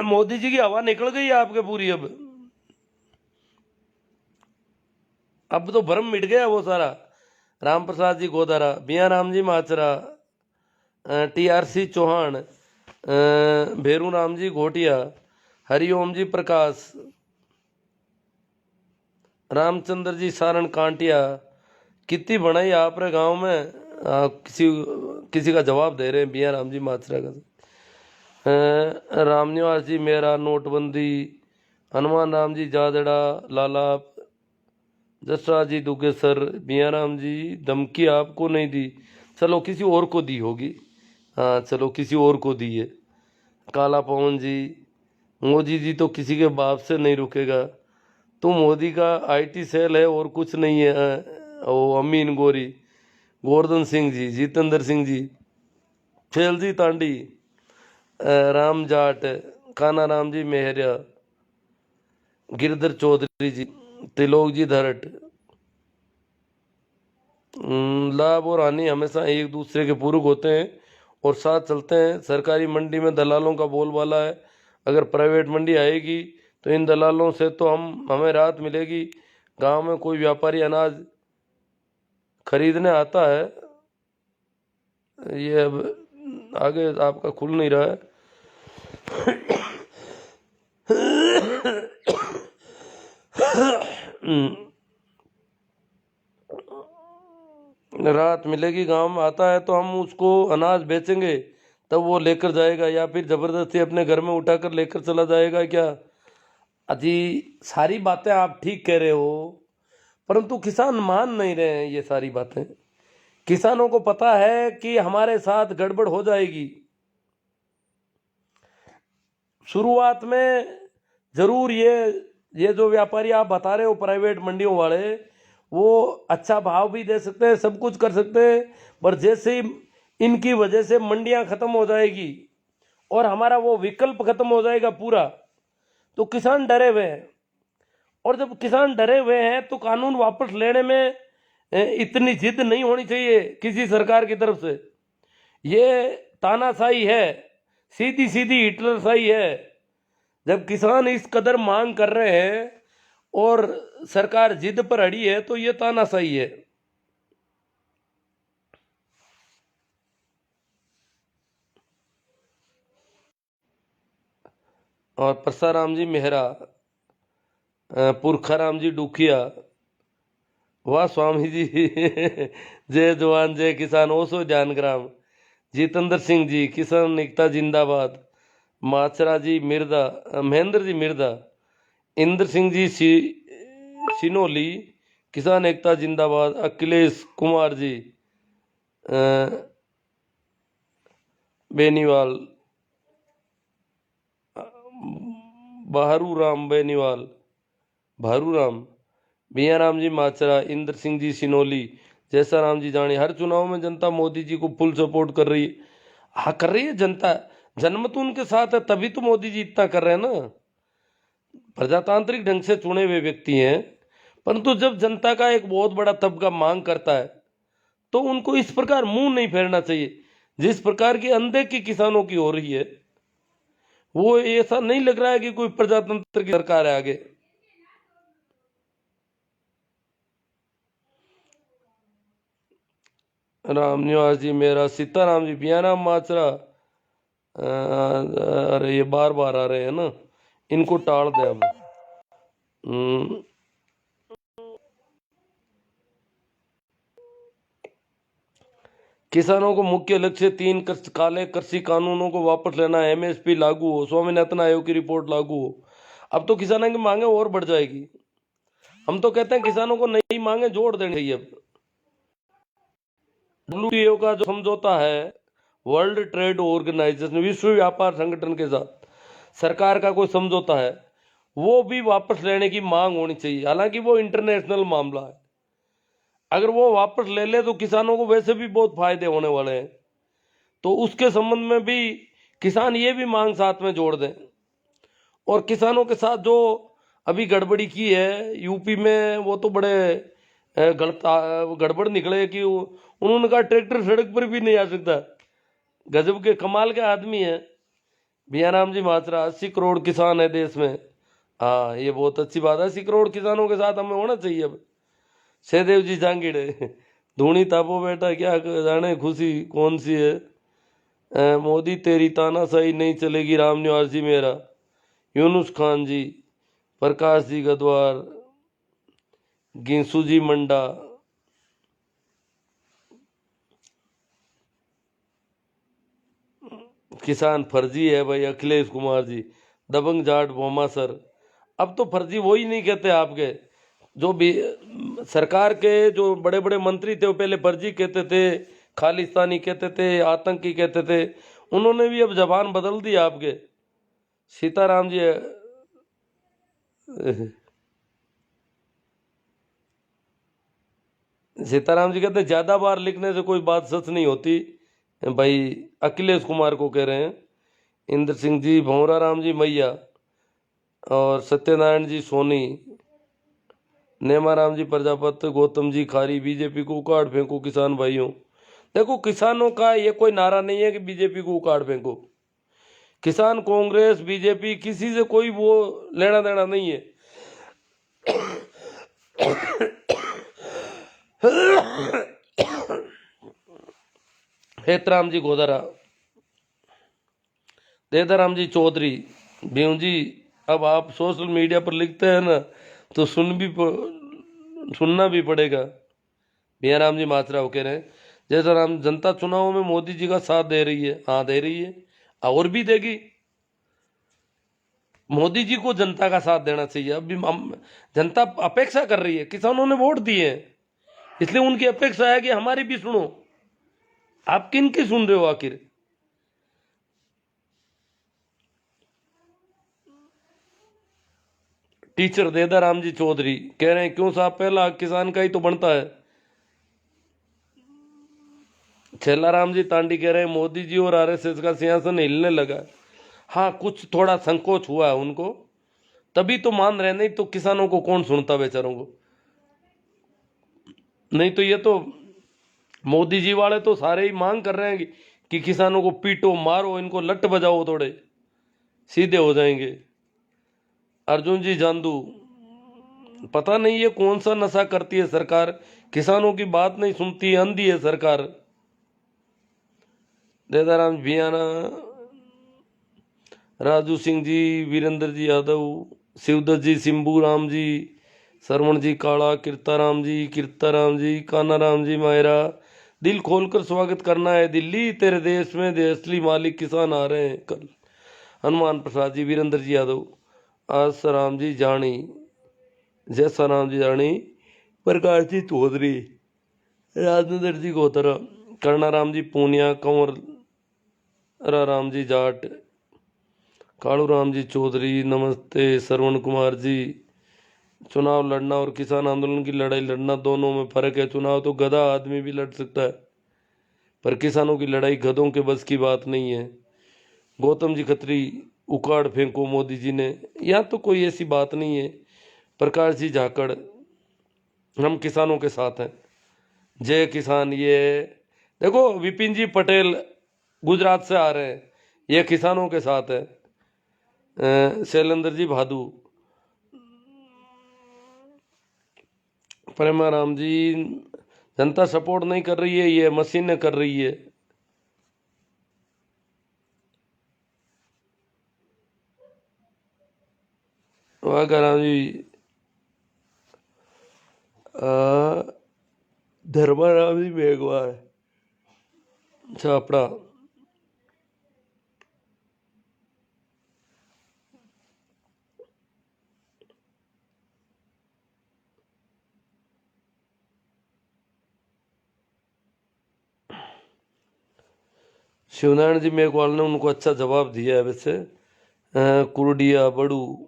मोदी जी की हवा निकल गई है आपके पूरी। अब तो भ्रम मिट गया वो सारा। राम प्रसाद जी गोदारा, बिया राम जी माचरा, TRC चौहान, भेरू राम जी घोटिया, हरिओम जी प्रकाश, रामचंद्र जी सारण कांटिया, कितनी बनाई आपरे गांव में। किसी किसी का जवाब दे रहे हैं बिया राम जी माचरा का। रामनिवास जी मेरा, नोटबंदी, हनुमान राम जी जादड़ा, लाला, जसराज जी दुगेसर, बिया राम जी धमकी आपको नहीं दी, चलो किसी और को दी होगी। हाँ चलो किसी और को दी है। काला पवन जी, मोदी जी तो किसी के बाप से नहीं रुकेगा, तो मोदी का IT सेल है और कुछ नहीं है। ओ अमीन गोरी, गोवर्धन सिंह जी, जितेंद्र सिंह जी, फैलजी तांडी, राम जाट, काना राम जी मेहरिया, गिरधर चौधरी जी, त्रिलोक जी धरट। लाभ और हानि हमेशा एक दूसरे के पूरक होते हैं और साथ चलते हैं। सरकारी मंडी में दलालों का बोलबाला है। अगर प्राइवेट मंडी आएगी तो इन दलालों से तो हमें राहत मिलेगी। गांव में कोई व्यापारी अनाज खरीदने आता है, ये अब आगे आपका खुल नहीं रहा है। राहत मिलेगी। गांव में आता है तो हम उसको अनाज बेचेंगे, तब वो लेकर जाएगा, या फिर जबरदस्ती अपने घर में उठाकर लेकर चला जाएगा क्या। अजी सारी बातें आप ठीक कह रहे हो, परंतु किसान मान नहीं रहे हैं ये सारी बातें। किसानों को पता है कि हमारे साथ गड़बड़ हो जाएगी। शुरुआत में जरूर ये जो व्यापारी आप बता रहे हो प्राइवेट मंडियों वाले, वो अच्छा भाव भी दे सकते हैं, सब कुछ कर सकते हैं, पर जैसे ही इनकी वजह से मंडियां खत्म हो जाएगी और हमारा वो विकल्प खत्म हो जाएगा पूरा, तो किसान डरे हुए हैं। और जब किसान डरे हुए हैं तो कानून वापस लेने में इतनी जिद नहीं होनी चाहिए किसी सरकार की तरफ से। ये तानाशाही है, सीधी सीधी हिटलरशाही है। जब किसान इस कदर मांग कर रहे हैं और सरकार जिद पर अड़ी है तो ये तानाशाही है। और परसाराम जी मेहरा, पुरखाराम जी डुखिया, वाह स्वामी जी। जय जवान जय किसान, ओसो जानग्राम, जितेंद्र सिंह जी, किसान एकता जिंदाबाद, माचरा जी मिर्दा, महेंद्र जी मिर्दा, इंद्र सिंह जी सिनोली, किसान एकता जिंदाबाद, अखिलेश कुमार जी बेनीवाल, बहरू राम बेनीवाल, भारू राम, बिया राम जी माचरा, इंद्र सिंह जी सिनोली, जैसा राम जी जानी। हर चुनाव में जनता मोदी जी को फुल सपोर्ट कर रही है। हाँ कर रही है जनता, जन्म तो उनके साथ है, तभी तो मोदी जी इतना कर रहे हैं ना। प्रजातांत्रिक ढंग से चुने हुए व्यक्ति हैं, परंतु जब जनता का एक बहुत बड़ा तबका मांग करता है तो उनको इस प्रकार मुंह नहीं फेरना चाहिए जिस प्रकार की अनदेखी किसानों की हो रही है। वो ऐसा नहीं लग रहा है कि कोई प्रजातंत्र की सरकार है आगे। राम निवास जी मेरा, सीताराम जी, बियाराम माचरा, अरे ये बार बार आ रहे हैं ना, इनको टाल दें अब। किसानों को मुख्य लक्ष्य 3 काले कृषि कानूनों को वापस लेना है, MSP लागू हो, स्वामीनाथन आयोग की रिपोर्ट लागू हो। अब तो किसानों की मांगे और बढ़ जाएगी। हम तो कहते हैं किसानों को नई मांगे जोड़ देनी चाहिए। अब WTO का जो समझौता है, वर्ल्ड ट्रेड ऑर्गेनाइजेशन, विश्व व्यापार संगठन के साथ सरकार का कोई समझौता है, वो भी वापस लेने की मांग होनी चाहिए। हालांकि वो इंटरनेशनल मामला है। अगर वो वापस ले ले तो किसानों को वैसे भी बहुत फायदे होने वाले हैं। तो उसके संबंध में भी किसान ये भी मांग साथ में जोड़ दें। और किसानों के साथ जो अभी गड़बड़ी की है यूपी में, वो तो बड़े गड़बड़ निकले कि उन्होंने कहा ट्रैक्टर सड़क पर भी नहीं आ सकता। गजब के कमाल के आदमी है बियाराम जी मात्रा। 80 करोड़ किसान है देश में। हाँ, ये बहुत अच्छी बात है। 80 करोड़ किसानों के साथ हमें होना चाहिए। अब सहदेव जी जांगीड़े धूणी तापो बेटा, क्या जाने खुशी कौन सी है। मोदी तेरी तानाशाही नहीं चलेगी, राम निवास जी मेरा, यूनुस खान जी, प्रकाश जी गदवार, गिंसू जी मंडा, किसान फर्जी है भाई, अखिलेश कुमार जी, दबंग जाट बोमा सर। अब तो फर्जी वो ही नहीं कहते आपके, जो भी सरकार के जो बड़े बड़े मंत्री थे वो पहले फर्जी कहते थे, खालिस्तानी कहते थे, आतंकी कहते थे। उन्होंने भी अब जबान बदल दी आपके। सीताराम जी सीताराम जी कहते ज्यादा बार लिखने से कोई बात सच नहीं होती भाई, अखिलेश कुमार को कह रहे हैं। इंद्र सिंह जी, भंवरा राम जी मैया और सत्यनारायण जी सोनी, नेमाराम जी प्रजापति, गौतम जी खारी, बीजेपी को उखाड़ फेंको किसान भाइयों। देखो, किसानों का ये कोई नारा नहीं है कि बीजेपी को उखाड़ फेंको। किसान कांग्रेस बीजेपी किसी से कोई वो लेना देना नहीं है। हेतराम जी गोदारा, देदाराम जी चौधरी, भीम जी, अब आप सोशल मीडिया पर लिखते हैं ना तो सुनना भी पड़ेगा। बियाराम जी मात्रा वो कह रहे हैं जैसा राम जनता चुनाव में मोदी जी का साथ दे रही है। हाँ, दे रही है और भी देगी। मोदी जी को जनता का साथ देना चाहिए। अभी जनता अपेक्षा कर रही है, किसानों ने वोट दिए हैं, इसलिए उनकी अपेक्षा है कि हमारी भी सुनो। आप किन की सुन रहे हो आखिर? टीचर देदाराम जी चौधरी कह रहे हैं क्यों साहब, पहला किसान का ही तो बनता है। छेलाराम जी तांडी कह रहे हैं मोदी जी और आरएसएस का सिंहासन हिलने लगा। हाँ, कुछ थोड़ा संकोच हुआ है उनको, तभी तो मान रहे, नहीं तो किसानों को कौन सुनता बेचारों को। नहीं तो ये तो मोदी जी वाले तो सारे ही मांग कर रहे हैं कि किसानों को पीटो मारो, इनको लट बजाओ, थोड़े सीधे हो जाएंगे। अर्जुन जी जांदू, पता नहीं ये कौन सा नशा करती है सरकार, किसानों की बात नहीं सुनती, अंधी है सरकार। देदाराम भियाना, राजू सिंह जी, वीरेंद्र जी यादव, शिवदत्त जी, सिंबू राम जी, सरवण जी काला, कीर्ताराम जी, कानाराम जी मायरा। दिल खोलकर स्वागत करना है दिल्ली, तेरे देश में असली मालिक किसान आ रहे हैं कल। हनुमान प्रसाद जी, वीरेंद्र जी यादव, आसाराम जी जानी, जैसाराम जी जानी, प्रकाश जी चौधरी, राजेंद्र जी गोतरा, कर्णाराम जी पूनिया, कंवर राम जी जाट, कालू राम जी चौधरी, नमस्ते श्रवण कुमार जी। चुनाव लड़ना और किसान आंदोलन की लड़ाई लड़ना दोनों में फर्क है। चुनाव तो गधा आदमी भी लड़ सकता है, पर किसानों की लड़ाई गधों के बस की बात नहीं है। गौतम जी खत्री, उखाड़ फेंको मोदी जी ने, यहाँ तो कोई ऐसी बात नहीं है। प्रकाश जी झाकड़, हम किसानों के साथ हैं, जय किसान। ये देखो विपिन जी पटेल गुजरात से आ रहे हैं, ये किसानों के साथ है। शैलेंद्र जी भादू, प्रेमाराम जी, जनता सपोर्ट नहीं कर रही है, ये मशीनें कर रही है। वाघाराम जी, धर्माराम जी मेघवाल, छापड़ा, शिवनारायण जी मेघवाल ने उनको अच्छा जवाब दिया है वैसे। कुरडिया बड़ू,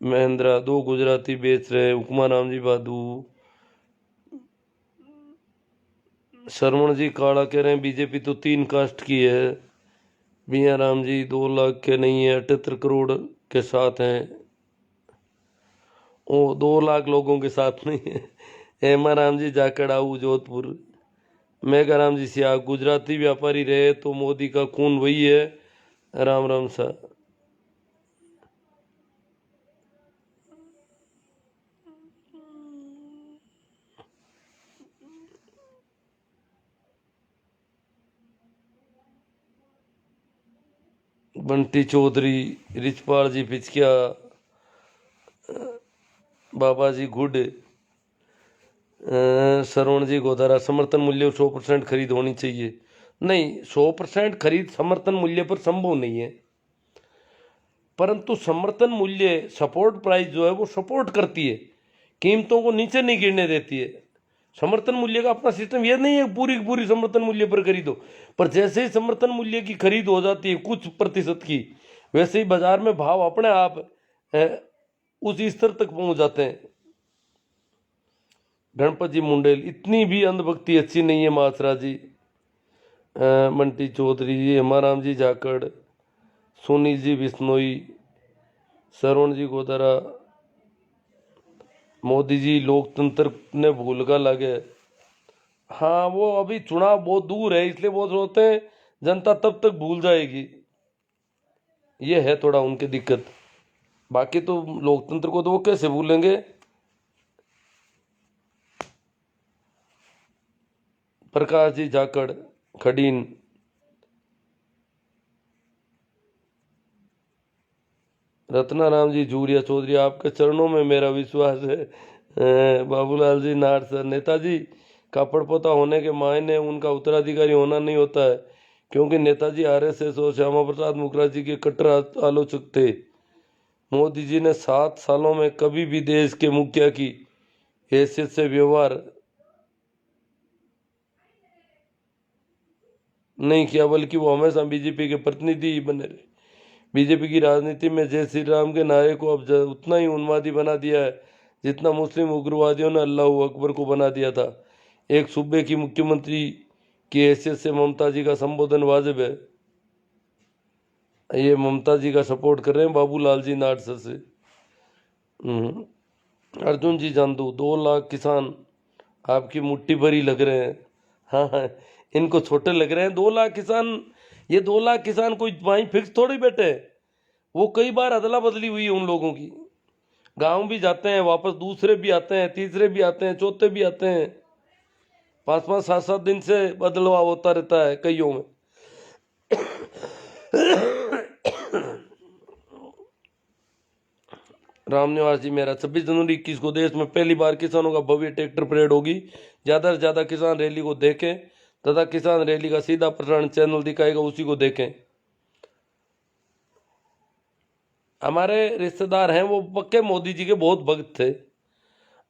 महेंद्रा, दो गुजराती बेच रहे, उपमा राम जी बादू, श्रवण जी काला कह रहे हैं बीजेपी तो 3 कास्ट की है। मियाँ राम जी 2 लाख के नहीं है, 78 करोड़ के साथ हैं। वो 2 लाख लोगों के साथ नहीं है। हेमा राम जी जाखड़ आऊ जोधपुर। मेघा राम जी सियाग गुजराती व्यापारी रहे तो मोदी का खून वही है। राम राम सा। बंटी चौधरी रिचपाल जी पिचकिया बाबा जी गुड श्रवण जी गोदारा समर्थन मूल्य 100% खरीद होनी चाहिए। नहीं, 100% खरीद समर्थन मूल्य पर संभव नहीं है, परंतु समर्थन मूल्य सपोर्ट प्राइस जो है वो सपोर्ट करती है, कीमतों को नीचे नहीं गिरने देती है। समर्थन मूल्य का अपना सिस्टम ये नहीं है पूरी पूरी समर्थन मूल्य पर खरीदो, पर जैसे ही समर्थन मूल्य की खरीद हो जाती है कुछ प्रतिशत की, वैसे ही बाजार में भाव अपने आप उस स्तर तक पहुंच जाते हैं। गणपत जी मुंडेल इतनी भी अंधभक्ति अच्छी नहीं है मासरा जी। मंटी चौधरी जी, हेमाराम जी जाखड़, सुनील जी बिश्नोई, श्रवण जी गोदारा। मोदी जी लोकतंत्र ने भूल का लगे। हाँ, वो अभी चुनाव बहुत दूर है इसलिए वो सोचते हैं जनता तब तक भूल जाएगी, ये है थोड़ा उनकी दिक्कत। बाकी तो लोकतंत्र को तो वो कैसे भूलेंगे। प्रकाश जी जाखड़ खडीन। रत्नाराम जी जूरिया चौधरी आपके चरणों में मेरा विश्वास है। बाबूलाल जी नार सर, नेताजी का पड़पोता होने के मायने उनका उत्तराधिकारी होना नहीं होता है, क्योंकि नेताजी आरएसएस और श्यामा प्रसाद मुखर्जी के कट्टर आलोचक थे। मोदी जी ने 7 सालों में कभी भी देश के मुखिया की हैसियत से व्यवहार नहीं किया, बल्कि वो हमेशा बीजेपी के प्रतिनिधि ही बने रहे। बीजेपी की राजनीति में जय श्री राम के नारे को अब उतना ही उन्मादी बना दिया है जितना मुस्लिम उग्रवादियों ने अल्लाह अकबर को बना दिया था। एक सूबे की मुख्यमंत्री की हैसियत से ममता जी का संबोधन वाजिब है। ये ममता जी का सपोर्ट कर रहे हैं बाबूलाल जी नाडसर से। अर्जुन जी जांदू 2 लाख किसान आपकी मुट्ठी भर ही लग रहे हैं। हाँ हाँ, इनको छोटे लग रहे हैं 2 लाख किसान। ये 2 लाख किसान कोई वहीं फिक्स थोड़ी बैठे हैं, वो कई बार अदला बदली हुई है उन लोगों की। गांव भी जाते हैं, वापस दूसरे भी आते हैं, तीसरे भी आते हैं, चौथे भी आते हैं। 5-5 7-7 दिन से बदलाव होता रहता है कईयों में। राम निवास जी मेरा 26 जनवरी 21 को देश में पहली बार किसानों का भव्य ट्रैक्टर परेड होगी। ज़्यादा से ज़्यादा किसान रैली को देखें तथा किसान रैली का सीधा प्रसारण चैनल दिखाएगा, उसी को देखें। हमारे रिश्तेदार हैं वो पक्के मोदी जी के बहुत भक्त थे,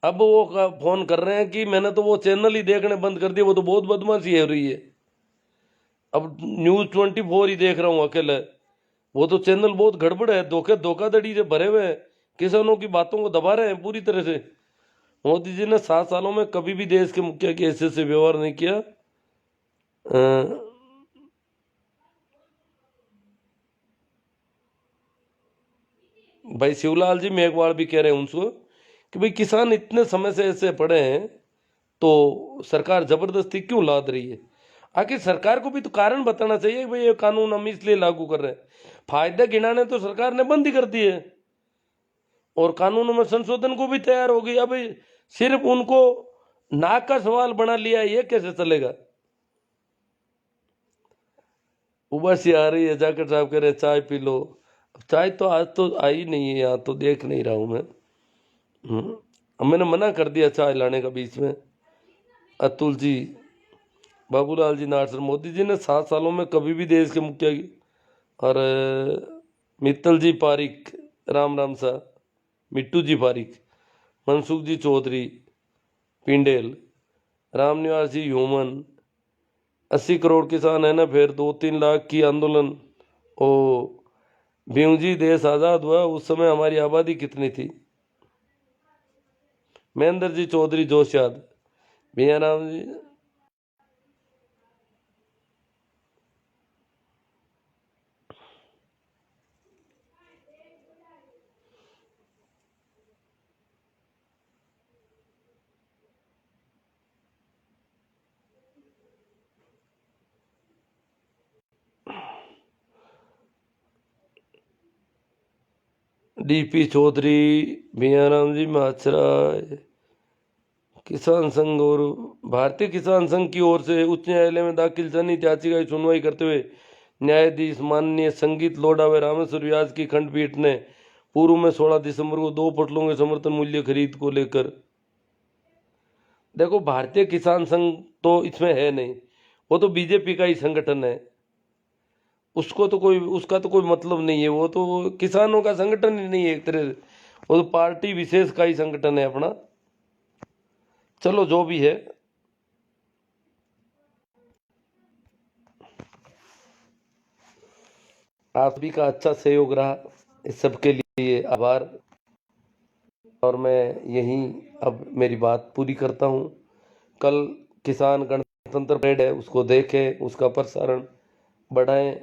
अब वो फोन कर रहे हैं कि मैंने तो वो चैनल ही देखने बंद कर दिए, वो तो बहुत बदमाशी हो रही है। अब News 24 ही देख रहा हूँ अकेले, वो तो चैनल बहुत गड़बड़ है, धोखाधड़ी से भरे हुए हैं, किसानों की बातों को दबा रहे हैं पूरी तरह से। मोदी जी ने 7 सालों में कभी भी देश के मुखिया की हैसियत से व्यवहार नहीं किया। भाई शिवलाल जी मेघवाल भी कह रहे हैं उनसे कि भाई किसान इतने समय से ऐसे पड़े हैं तो सरकार जबरदस्ती क्यों लाद रही है। आखिर सरकार को भी तो कारण बताना चाहिए भाई ये कानून हम इसलिए लागू कर रहे हैं। फायदे गिनाने तो सरकार ने बंद ही कर दिए और कानूनों में संशोधन को भी तैयार हो गई। अब सिर्फ उनको नाक का सवाल बना लिया, ये कैसे चलेगा। उबासी आ रही है, जाकर साहब कह रहे चाय पी लो। चाय तो आज तो आई नहीं है, यहाँ तो देख नहीं रहा हूँ मैं। मैंने मना कर दिया चाय लाने का बीच में। अतुल जी, बाबूलाल जी नाडसर, मोदी जी ने 7 सालों में कभी भी देश के मुखिया की। और मित्तल जी पारिक, राम राम सा, मिट्टू जी पारिक, मनसुख जी चौधरी पिंडेल, रामनिवास जी ह्यूमन। 80 करोड़ किसान है ना, फिर 2-3 लाख की आंदोलन। ओ भीम जी, देश आज़ाद हुआ उस समय हमारी आबादी कितनी थी। महेंद्र जी चौधरी जोशियाद, भैया राम जी। डीपी चौधरी, भैयाराम जी माचरा, किसान संघ और भारतीय किसान संघ की ओर से उच्च न्यायालय में दाखिल जनहित याचिका की सुनवाई करते हुए न्यायाधीश माननीय संगीत लोढ़ा व रामेश्वर व्यास की खंडपीठ ने पूर्व में 16 दिसंबर को 2 फसलों के समर्थन मूल्य खरीद को लेकर, देखो भारतीय किसान संघ तो इसमें है नहीं, वो तो बीजेपी का ही संगठन है, उसको तो कोई, उसका तो कोई मतलब नहीं है, वो तो किसानों का संगठन ही नहीं है एक तरह से, वो तो पार्टी विशेष का ही संगठन है अपना। चलो जो भी है, आप सभी का अच्छा सहयोग रहा, इस सब के लिए आभार। और मैं यहीं अब मेरी बात पूरी करता हूँ। कल किसान गणतंत्र परेड है, उसको देखें, उसका प्रसारण बढ़ाएं।